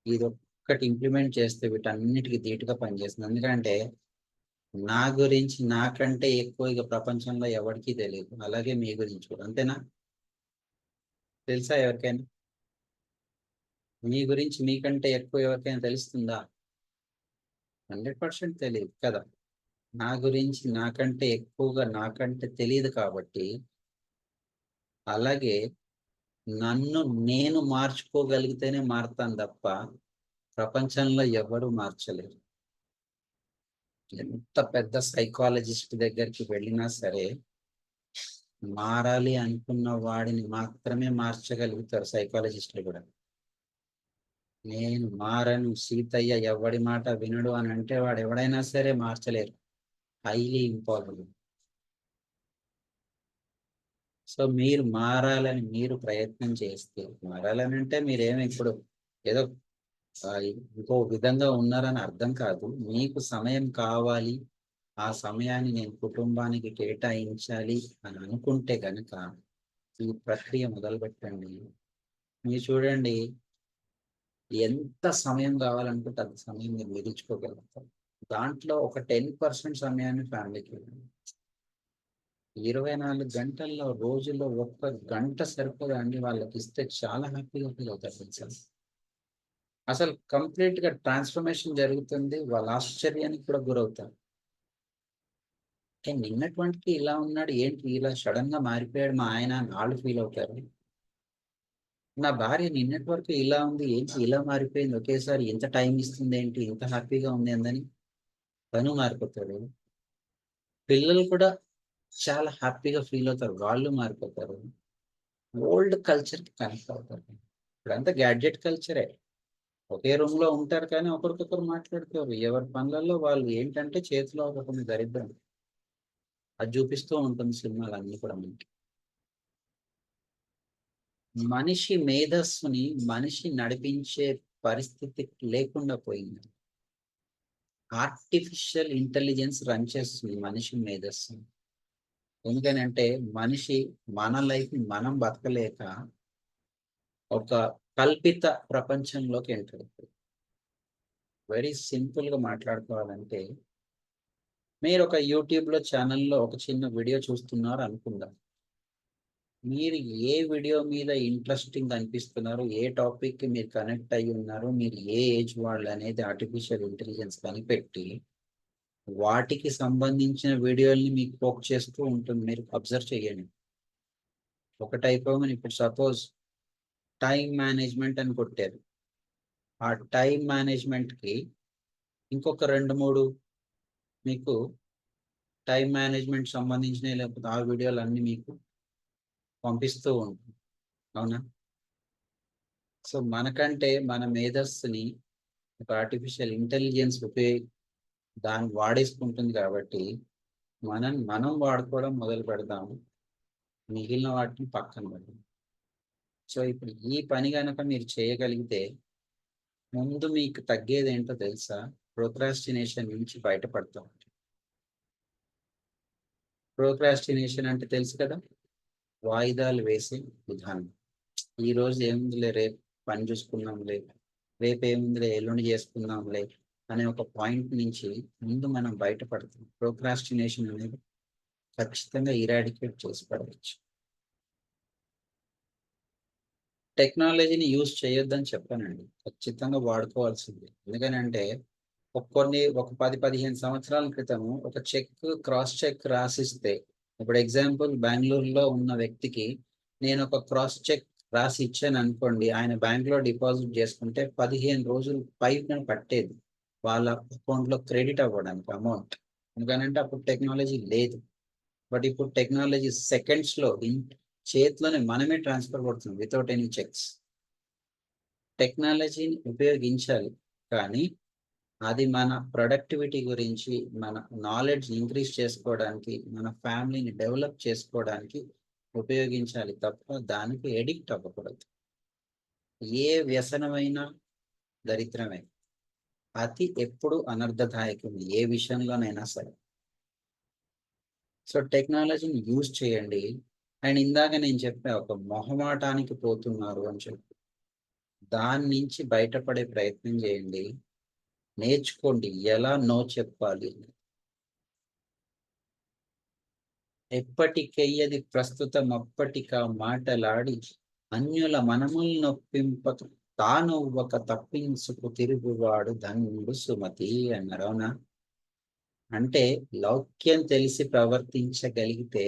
ఇది ఒక్కటి ఇంప్లిమెంట్ చేస్తే వీటన్నిటికీ ధీటుగా పనిచేస్తుంది. ఎందుకంటే నా గురించి నాకంటే ఎక్కువ ఇక ప్రపంచంలో ఎవరికీ తెలియదు. అలాగే మీ గురించి కూడా అంతేనా? తెలుసా ఎవరికైనా? మీ గురించి మీకంటే ఎక్కువ ఎవరికైనా తెలుస్తుందా? 100% తెలియదు కదా. నా గురించి నాకంటే ఎక్కువగా నాకంటే తెలియదు కాబట్టి, అలాగే నన్ను నేను మార్చుకోగలిగితేనే మారుతాను తప్ప ప్రపంచంలో ఎవరు మార్చలేరు. ఎంత పెద్ద సైకాలజిస్ట్ దగ్గరికి వెళ్ళినా సరే మారాలి అనుకున్న వాడిని మాత్రమే మార్చగలుగుతారు సైకాలజిస్టులు కూడా. నేను మారను, సీతయ్య ఎవడి మాట వినడు అని అంటే వాడు ఎవడైనా సరే మార్చలేరు. Highly impossible. సో మీరు మారాలని మీరు ప్రయత్నం చేస్తే, మారాలని అంటే మీరేమి ఇప్పుడు ఏదో ఇంకో విధంగా ఉన్నారని అర్థం కాదు. మీకు సమయం కావాలి, ఆ సమయాన్ని నేను కుటుంబానికి కేటాయించాలి అని అనుకుంటే కనుక ఈ ప్రక్రియ మొదలు పెట్టండి. మీరు చూడండి, ఎంత సమయం కావాలనుకుంటే అంత సమయం మీరు మిగిల్చుకోగలుగుతారు. దాంట్లో ఒక 10% సమయాన్ని ఫ్యామిలీకి ఇవ్వండి. 24 గంటల్లో రోజుల్లో 1 గంట సరిపోదండి వాళ్ళకి ఇస్తే చాలా హ్యాపీగా ఫీల్ అవుతారు తెలుసా. అసలు కంప్లీట్ గా ట్రాన్స్ఫర్మేషన్ జరుగుతుంది, వాళ్ళ ఆశ్చర్యానికి కూడా గురవుతారు. నిన్నటువంటి ఇలా ఉన్నాడు ఏంటి ఇలా సడన్ గా మారిపోయాడు మా ఆయన అని వాళ్ళు ఫీల్ అవుతారు. నా భార్య నిన్నటి వరకు ఇలా ఉంది ఏంటి ఇలా మారిపోయింది, ఒకేసారి ఇంత టైం ఇస్తుంది ఏంటి, ఇంత హ్యాపీగా ఉంది అందని తను మారిపోతాడు. పిల్లలు కూడా చాలా హ్యాపీగా ఫీల్ అవుతారు, వాళ్ళు మారిపోతారు. ఓల్డ్ కల్చర్ కి కనెక్ట్ అవుతారు. ఇప్పుడంతా గ్యాడ్జెట్ కల్చరే. ఒకే రూమ్ లో ఉంటారు కానీ ఒకరికొకరు మాట్లాడుకోరు. ఎవరి పనులలో వాళ్ళు ఏంటంటే చేతిలో ఒకటి దరిద్రం అది చూపిస్తూ ఉంటుంది సినిమాలు అన్ని కూడా మనకి. మనిషి మేధస్సుని మనిషి నడిపించే పరిస్థితి లేకుండా పోయింది. ఆర్టిఫిషియల్ ఇంటెలిజెన్స్ రన్ చేస్తుంది మనిషి మేధస్సు. ఎందుకనంటే మనిషి మన లైఫ్ మనం బతకలేక ఒక కల్పిత ప్రపంచంలోకి ఎంటర్ అవుతుంది. వెరీ సింపుల్ గా మాట్లాడుకోవాలంటే, మీరు ఒక యూట్యూబ్లో ఛానల్లో ఒక చిన్న వీడియో చూస్తున్నారు అనుకుందాం. మీరు ఏ వీడియో మీద ఇంట్రెస్టింగ్ అనిపిస్తున్నారు, ఏ టాపిక్ కి మీరు కనెక్ట్ అయ్యి ఉన్నారు, మీరు ఏ ఏజ్ వాళ్ళు అనేది ఆర్టిఫిషియల్ ఇంటెలిజెన్స్ కనిపెట్టి వాటికి సంబంధించిన వీడియోల్ని మీకు పోక్ చేస్తూ ఉంటుంది. మీరు అబ్జర్వ్ చేయండి. ఒక టైప్ ఇప్పుడు సపోజ్ టైం మేనేజ్మెంట్ అని కొట్టారు. ఆ టైం మేనేజ్మెంట్కి ఇంకొక 2-3 మీకు టైం మేనేజ్మెంట్ సంబంధించిన లేకపోతే ఆ వీడియోలు అన్ని మీకు పంపిస్తూ ఉంటుంది. అవునా? సో మనకంటే మన మేధస్సుని ఒక ఆర్టిఫిషియల్ ఇంటెలిజెన్స్ దాన్ని వాడేసుకుంటుంది కాబట్టి మనం వాడుకోవడం మొదలు పెడతాము, మిగిలిన వాటిని పక్కన పెడతాం. సో ఇప్పుడు ఈ పని కనుక మీరు చేయగలిగితే ముందు మీకు తగ్గేది ఏంటో తెలుసా? ప్రోక్రాస్టినేషన్ నుంచి బయటపడతాం. ప్రోక్రాస్టినేషన్ అంటే తెలుసు కదా, వాయిదాలు వేసే విధానం. ఈ రోజు ఏముందిలే రేపు పని చూసుకుందాంలే, రేపు ఏముందిలే ఎల్లుండి చేసుకుందాంలే అనే ఒక పాయింట్ నుంచి ముందు మనం బయటపడతాం. ప్రోక్రాస్టినేషన్ అనేది ఖచ్చితంగా ఇరాడికేట్ చేసి పడవచ్చు. టెక్నాలజీని యూజ్ చేయొద్దని చెప్పానండి, ఖచ్చితంగా వాడుకోవాల్సింది. ఎందుకనంటే ఒక 10-15 సంవత్సరాల క్రితము ఒక క్రాస్ చెక్ రాసిస్తే, ఇప్పుడు ఎగ్జాంపుల్ బెంగళూరులో ఉన్న వ్యక్తికి నేను ఒక క్రాస్ చెక్ రాసి ఇచ్చాను అనుకోండి, ఆయన బ్యాంక్లో డిపాజిట్ చేసుకుంటే 15 రోజులు పైన పట్టేది వాళ్ళ అకౌంట్లో క్రెడిట్ అవ్వడానికి అమౌంట్. ఎందుకనంటే అప్పుడు టెక్నాలజీ లేదు. బట్ ఇప్పుడు టెక్నాలజీ సెకండ్స్లో చేతిలోనే మనమే ట్రాన్స్ఫర్ పడుతుంది వితౌట్ ఎనీ చెక్స్. టెక్నాలజీని ఉపయోగించాలి కానీ అది మన ప్రొడక్టివిటీ గురించి, మన నాలెడ్జ్ ఇంక్రీజ్ చేసుకోవడానికి, మన ఫ్యామిలీని డెవలప్ చేసుకోవడానికి ఉపయోగించాలి తప్ప దానికి ఎడిక్ట్ అవ్వకూడదు. ఏ వ్యసనమైనా దరిద్రమే, అతి ఎప్పుడు అనర్థదాయకం ఏ విషయంలోనైనా సరే. సో టెక్నాలజీని యూజ్ చేయండి. అండ్ ఇందాక నేను చెప్పా ఒక మొహమాటానికి పోతున్నారు అని చెప్పి, దాని నుంచి బయటపడే ప్రయత్నం చేయండి. నేర్చుకోండి ఎలా నో చెప్పాలి. ఎప్పటికెయ్యది ప్రస్తుతం అప్పటికా మాటలాడి అన్యుల మనముల్ నొప్పింపక తానొవ్వక తప్పించుకు తిరుగువాడు ధన్యుడు సుమతి అన్నారు. అవునా? అంటే లౌక్యం తెలిసి ప్రవర్తించగలిగితే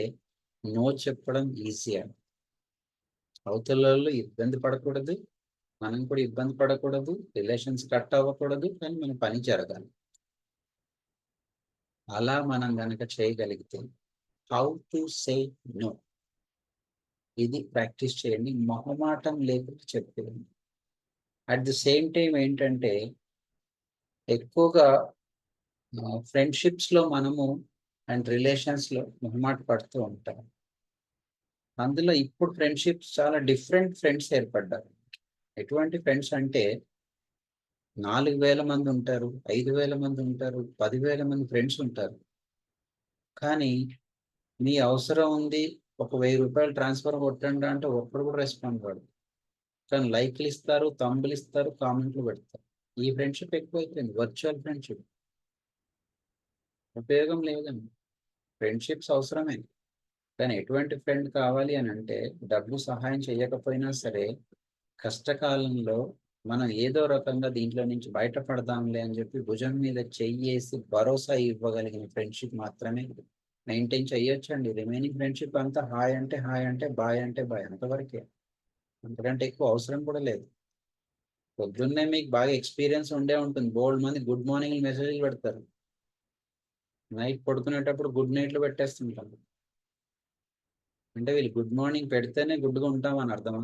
నో చెప్పడం ఈజీ అని. అవతల వాళ్ళు ఇబ్బంది పడకూడదు, మనం కూడా ఇబ్బంది పడకూడదు, రిలేషన్స్ కట్ అవ్వకూడదు, కానీ మన పని జరగాలి. అలా మనం గనక చేయగలిగితే హౌ టు సే నో ఇది ప్రాక్టీస్ చేయండి. మొహమాటం లేకుండా చెప్పేయండి. అట్ ది సేమ్ టైం ఏంటంటే ఎక్కువగా ఫ్రెండ్షిప్స్లో మనము అండ్ రిలేషన్స్లో మొహమాట పడుతూ ఉంటాం. అందులో ఇప్పుడు ఫ్రెండ్షిప్స్ చాలా డిఫరెంట్ ఫ్రెండ్స్ ఏర్పడ్డారు. ఎటువంటి ఫ్రెండ్స్ అంటే 4000 మంది ఉంటారు, 5000 మంది ఉంటారు, 10,000 మంది ఫ్రెండ్స్ ఉంటారు. కానీ మీ అవసరం ఉంది, ఒక 1000 రూపాయలు ట్రాన్స్ఫర్ కొట్టండి అంటే ఒక్కడు కూడా రెస్పాండ్ కాదు. కానీ లైక్లు ఇస్తారు, తంబులు ఇస్తారు, కామెంట్లు పెడతారు. ఈ ఫ్రెండ్షిప్ ఎక్కువైపోయింది, వర్చువల్ ఫ్రెండ్షిప్. ఉపయోగం లేదండి. ఫ్రెండ్షిప్స్ అవసరమే, కానీ ఎటువంటి ఫ్రెండ్ కావాలి అని అంటే డబ్బు సహాయం చేయకపోయినా సరే కష్టకాలంలో మనం ఏదో రకంగా దీంట్లో నుంచి బయటపడదాంలే అని చెప్పి భుజం మీద చెయ్యేసి భరోసా ఇవ్వగలిగిన ఫ్రెండ్షిప్ మాత్రమే మెయింటైన్ చేయొచ్చండి. రిమైనింగ్ ఫ్రెండ్షిప్ అంతా హాయ్ అంటే బాయ్ అంటే బాయ్, అంతవరకే. అంతకంటే ఎక్కువ అవసరం కూడా లేదు. పొద్దున్నే మీకు బాగా ఎక్స్పీరియన్స్ ఉండే ఉంటుంది, బోల్డ్ మంది గుడ్ మార్నింగ్ మెసేజ్లు పెడతారు, నైట్ పడుకునేటప్పుడు గుడ్ నైట్లు పెట్టేస్తుంటారు. అంటే వీళ్ళు గుడ్ మార్నింగ్ పెడితేనే గుడ్డుగా ఉంటామని అర్థమా?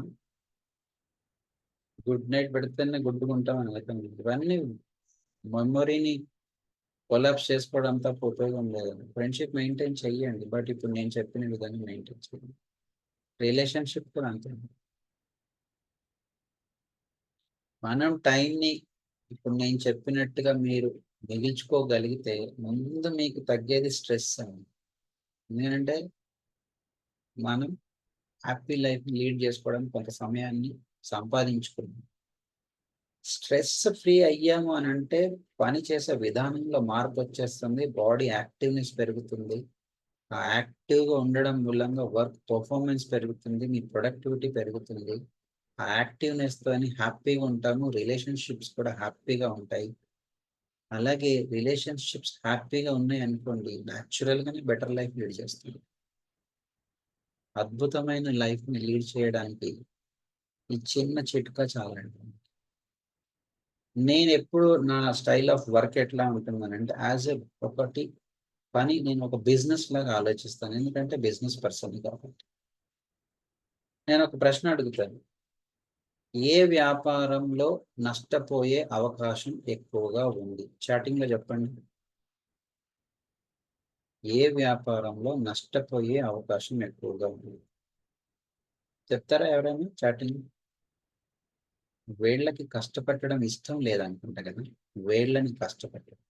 గుడ్ నైట్ పెడితేనే గుడ్డుగా ఉంటామని అర్థం. ఇవన్నీ మెమొరీని కొలాప్స్ చేసుకోవడం తప్ప ఉపయోగం లేదండి. ఫ్రెండ్షిప్ మెయింటైన్ చెయ్యండి, బట్ ఇప్పుడు నేను చెప్పిన విధంగా మెయింటైన్ చేయండి. రిలేషన్షిప్ కూడా అంతే. మనం టైంని ఇప్పుడు నేను చెప్పినట్టుగా మీరు మిగిల్చుకోగలిగితే ముందు మీకు తగ్గేది స్ట్రెస్ అండి. ఎందుకంటే మనం హ్యాపీ లైఫ్ లీడ్ చేసుకోవడానికి కొంత సమయాన్ని సంపాదించుకున్నాం. స్ట్రెస్ ఫ్రీ అయ్యాము అని అంటే పని చేసే విధానంలో మార్పు వచ్చేస్తుంది, బాడీ యాక్టివ్నెస్ పెరుగుతుంది. ఆ యాక్టివ్గా ఉండడం మూలంగా వర్క్ పర్ఫార్మెన్స్ పెరుగుతుంది, మీ ప్రొడక్టివిటీ పెరుగుతుంది. ఆ యాక్టివ్నెస్తోని హ్యాపీగా ఉంటాము, రిలేషన్షిప్స్ కూడా హ్యాపీగా ఉంటాయి. అలాగే రిలేషన్షిప్స్ హ్యాపీగా ఉన్నాయి అనుకోండి, న్యాచురల్గానే బెటర్ లైఫ్ లీడ్ చేస్తుంది. అద్భుతమైన లైఫ్ని లీడ్ చేయడానికి ఈ చిన్న చిట్కా చాలండి. నేను ఎప్పుడు నా స్టైల్ ఆఫ్ వర్క్ ఎట్లా ఉంటుందనంటే యాజ్ ఎ ఒకటి పని నేను ఒక బిజినెస్ లాగా ఆలోచిస్తాను, ఎందుకంటే బిజినెస్ పర్సన్ కాబట్టి. నేను ఒక ప్రశ్న అడుగుతాను, ఏ వ్యాపారంలో నష్టపోయే అవకాశం ఎక్కువగా ఉంది? చాటింగ్లో చెప్పండి. ఏ వ్యాపారంలో నష్టపోయే అవకాశం ఎక్కువగా ఉంది చెప్తారా ఎవరైనా? చాటింగ్. వేళ్ళకి కష్టపెట్టడం ఇష్టం లేదనుకుంటా కదా, వేళ్ళని కష్టపెట్టడం.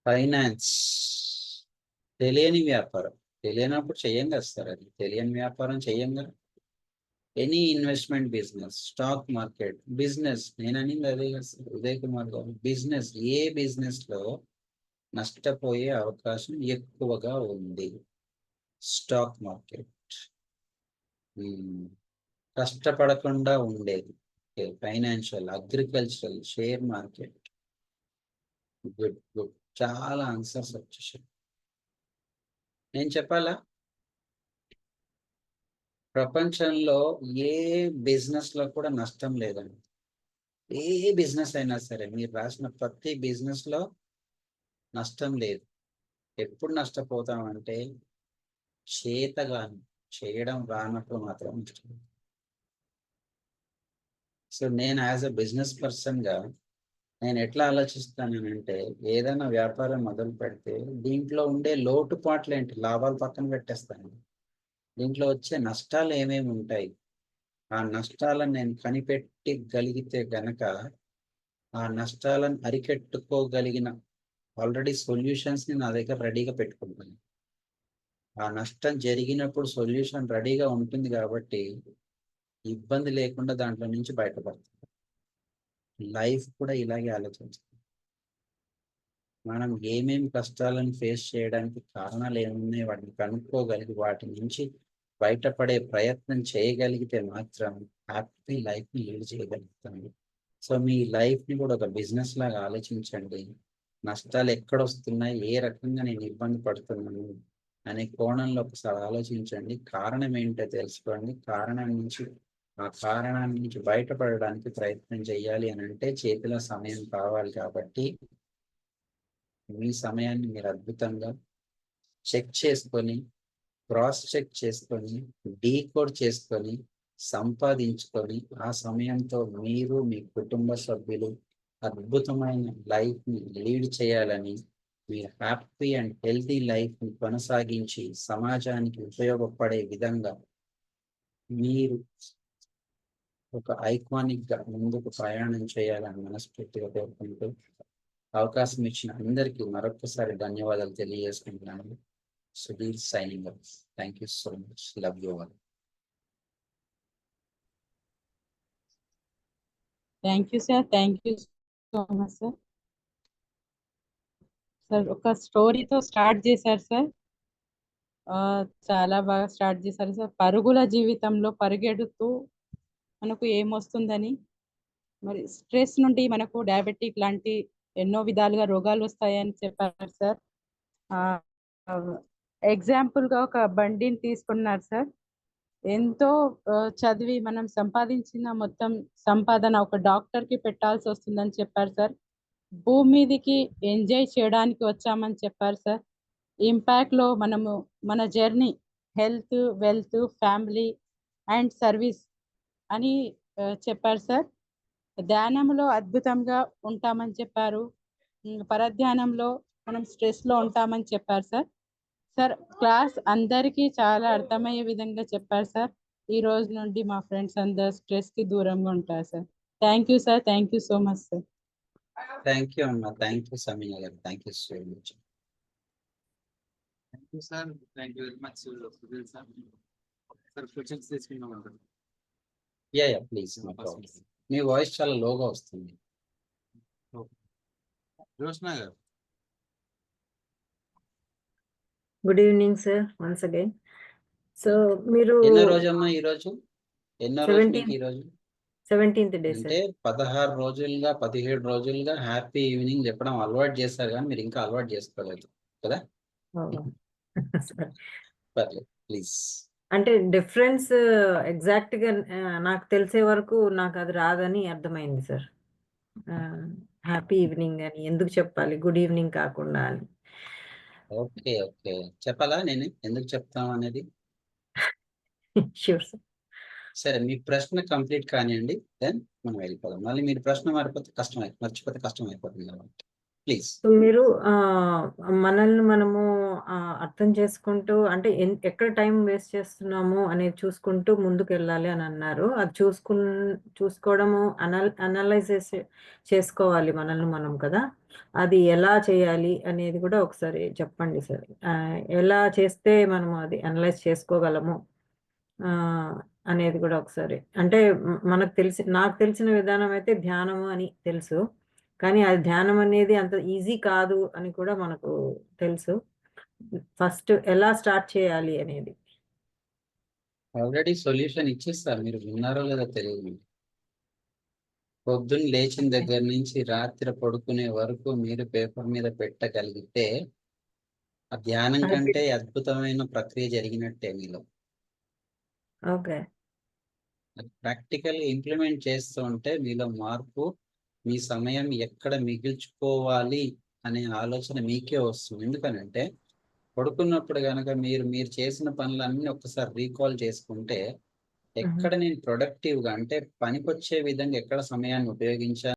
ఫైనాన్స్, తెలియని వ్యాపారం. తెలియనప్పుడు చెయ్యం కదా సార్, అది తెలియని వ్యాపారం చెయ్యం కదా. Any investment business, stock market business, నేనని అదే కదా సార్, ఉదయ్ కుమార్ గారు. బిజినెస్, ఏ బిజినెస్ లో నష్టపోయే అవకాశం ఎక్కువగా ఉంది? Stock market. కష్టపడకుండా ఉండేది financial, agricultural, share market. Good good, చాలా ఆన్సర్స్ వచ్చేసాయి. నేను చెప్పాలా, ప్రపంచంలో ఏ బిజినెస్ లో కూడా నష్టం లేదండి. ఏ బిజినెస్ అయినా సరే మీరు రాసిన ప్రతి బిజినెస్ లో నష్టం లేదు. ఎప్పుడు నష్టపోతామంటే చేతగాని, చేయడం రానప్పుడు మాత్రం నష్టం. సో నేను యాజ్ అ బిజినెస్ పర్సన్గా నేను ఎట్లా ఆలోచిస్తానంటే, ఏదైనా వ్యాపారం మొదలు పెడితే దీంట్లో ఉండే లోటుపాట్లు ఏంటి, లాభాలు పక్కన పెట్టేస్తాను. దీంట్లో వచ్చే నష్టాలు ఏమేమి ఉంటాయి, ఆ నష్టాలను నేను కనిపెట్టగలిగితే గనక ఆ నష్టాలను అరికెట్టుకోగలిగిన ఆల్రెడీ సొల్యూషన్స్ని నా దగ్గర రెడీగా పెట్టుకుంటాను. ఆ నష్టం జరిగినప్పుడు సొల్యూషన్ రెడీగా ఉంటుంది కాబట్టి ఇబ్బంది లేకుండా దాంట్లో నుంచి బయటపడుతుంది. లైఫ్ కూడా ఇలాగే ఆలోచించాలి. మనం ఏమేమి కష్టాలను ఫేస్ చేయడానికి కారణాలు ఏమున్నాయి వాటిని కనుక్కోగలిగి వాటి నుంచి బయటపడే ప్రయత్నం చేయగలిగితే మాత్రం హ్యాపీ లైఫ్ని లీడ్ చేయగలుగుతాము. సో మీ లైఫ్ని కూడా ఒక బిజినెస్ లాగా ఆలోచించండి. నష్టాలు ఎక్కడొస్తున్నాయి, ఏ రకంగా నేను ఇబ్బంది పడుతున్నాను అనే కోణంలో ఒకసారి ఆలోచించండి. కారణం ఏంటో తెలుసుకోండి. ఆ కారణాన్ని నుంచి బయటపడడానికి ప్రయత్నం చేయాలి అని అంటే చేతిలో సమయం కావాలి. కాబట్టి మీ సమయాన్ని మీరు అద్భుతంగా చెక్ చేసుకొని, క్రాస్ చెక్ చేసుకొని, డీకోడ్ చేసుకొని, సంపాదించుకొని ఆ సమయంతో మీరు మీ కుటుంబ సభ్యులు అద్భుతమైన లైఫ్ని లీడ్ చేయాలని, మీరు హ్యాపీ అండ్ హెల్తీ లైఫ్ని కొనసాగించి సమాజానికి ఉపయోగపడే విధంగా మీరు ఒక ఐకానిక్గా ముందుకు ప్రయాణం చేయాలని మనస్ఫూర్తిగా కోరుకుంటూ అవకాశం ఇచ్చిన అందరికీ మరొకసారి ధన్యవాదాలు తెలియజేసుకుంటున్నాను. Sudheer signing up. Thank you so much. Love you all. Thank you sir. Thank you so much sir. Sir ఒక స్టోరీతో స్టార్ట్ చేశారు సార్. చాలా బాగా స్టార్ట్ చేశారు సార్. పరుగుల జీవితంలో పరిగెడుతూ మనకు ఏమొస్తుందని, మరి స్ట్రెస్ నుండి మనకు డయాబెటిక్ లాంటి ఎన్నో విధాలుగా రోగాలు వస్తాయని చెప్పారు సార్. ఎగ్జాంపుల్గా ఒక బండిని తీసుకున్నారు సార్. ఎంతో చదివి మనం సంపాదించిన మొత్తం సంపాదన ఒక డాక్టర్కి పెట్టాల్సి వస్తుందని చెప్పారు సార్. భూమి మీదకి ఎంజాయ్ చేయడానికి వచ్చామని చెప్పారు సార్. ఇంపాక్ట్లో మనము మన journey health, wealth, family and service అని చెప్పారు సార్. ధ్యానంలో అద్భుతంగా ఉంటామని చెప్పారు. పరధ్యానంలో మనం స్ట్రెస్లో ఉంటామని చెప్పారు సార్. సార్ క్లాస్ అందరికీ చాలా అర్థమయ్యే విధంగా చెప్పారు సార్. ఈ రోజు నుండి మా ఫ్రెండ్స్ అందరు స్ట్రెస్కి దూరంగా ఉంటారు sir. Thank you sir. Thank you so much sir. Thank you అమ్మా. థ్యాంక్ యూ సమీన గారు. Thank you so much. Thank you sir. Thank you very much Sudheer sir. Sir questions తీసుకున్నాం అంటారు. Yeah please. మీ వాయిస్ చాలా లోగా వస్తుంది. జ్యోత్స్న గారు. Good evening sir once again. So మీరు ఎన్నో రోజమ్మా ఈ రోజు? ఎన్నో రోజు మీకు ఈ రోజు? 17th డే అంటే సార్. 16 రోజులుగా 17 రోజులుగా హ్యాపీ ఈవినింగ్ చెప్పడం అలవాటు చేస్తారు, కానీ మీరు ఇంకా అలవాటు చేసుకోలేదు కదా? పర్లేదు ప్లీజ్. అంటే డిఫరెన్స్ ఎగ్జాక్ట్ గా నాకు తెలిసే వరకు నాకు అది రాదని అర్థమైంది సార్. హ్యాపీ ఈవినింగ్ అని ఎందుకు చెప్పాలి, గుడ్ ఈవినింగ్ కాకుండా అని. ఓకే ఓకే, చెప్పాలా నేను ఎందుకు చెప్తాం అనేది? Sure sir. సరే, మీ ప్రశ్న కంప్లీట్ కానివ్వండి, దెన్ మనం వెళ్ళిపోదాం. మళ్ళీ మీరు ప్రశ్న మర్చిపోతే కష్టం అయిపోతుంది కాబట్టి ప్లీజ్. మీరు మనల్ని మనము అర్థం చేసుకుంటూ, అంటే ఎక్కడ టైం వేస్ట్ చేస్తున్నాము అనేది చూసుకుంటూ ముందుకు వెళ్ళాలి అని అన్నారు. అది చూసుకోవడము అనలైజ్ చేసుకోవాలి మనల్ని మనం కదా. అది ఎలా చేయాలి అనేది కూడా ఒకసారి చెప్పండి సార్. ఎలా చేస్తే మనము అది అనలైజ్ చేసుకోగలము అనేది కూడా ఒకసారి. అంటే నాకు తెలిసిన విధానం అయితే ధ్యానము అని తెలుసు, కానీ అది ధ్యానం అనేది అంత ఈజీ కాదు అని కూడా మనకు తెలుసు. ఫస్ట్ ఎలా స్టార్ట్ చేయాలి అనేది ఆల్రెడీ సొల్యూషన్ ఇచ్చేస్తారు, మీరు విన్నారో లేదో తెలియదు. పొద్దున్న లేచిన దగ్గర నుంచి రాత్రి పడుకునే వరకు మీరు పేపర్ మీద పెట్టగలిగితే ఆ ధ్యానం కంటే అద్భుతమైన ప్రక్రియ జరిగినట్టే మీలో. ఓకే. ప్రాక్టికల్ ఇంప్లిమెంట్ చేస్తూ ఉంటే మీలో మార్పు, మీ సమయం ఎక్కడ మిగిల్చుకోవాలి అనే ఆలోచన మీకే వస్తుంది. ఎందుకనంటే పడుకున్నప్పుడు కనుక మీరు చేసిన పనులన్నీ ఒక్కసారి రీకాల్ చేసుకుంటే ఎక్కడ నేను ప్రొడక్టివ్గా, అంటే పనికొచ్చే విధంగా ఎక్కడ సమయాన్ని ఉపయోగించాను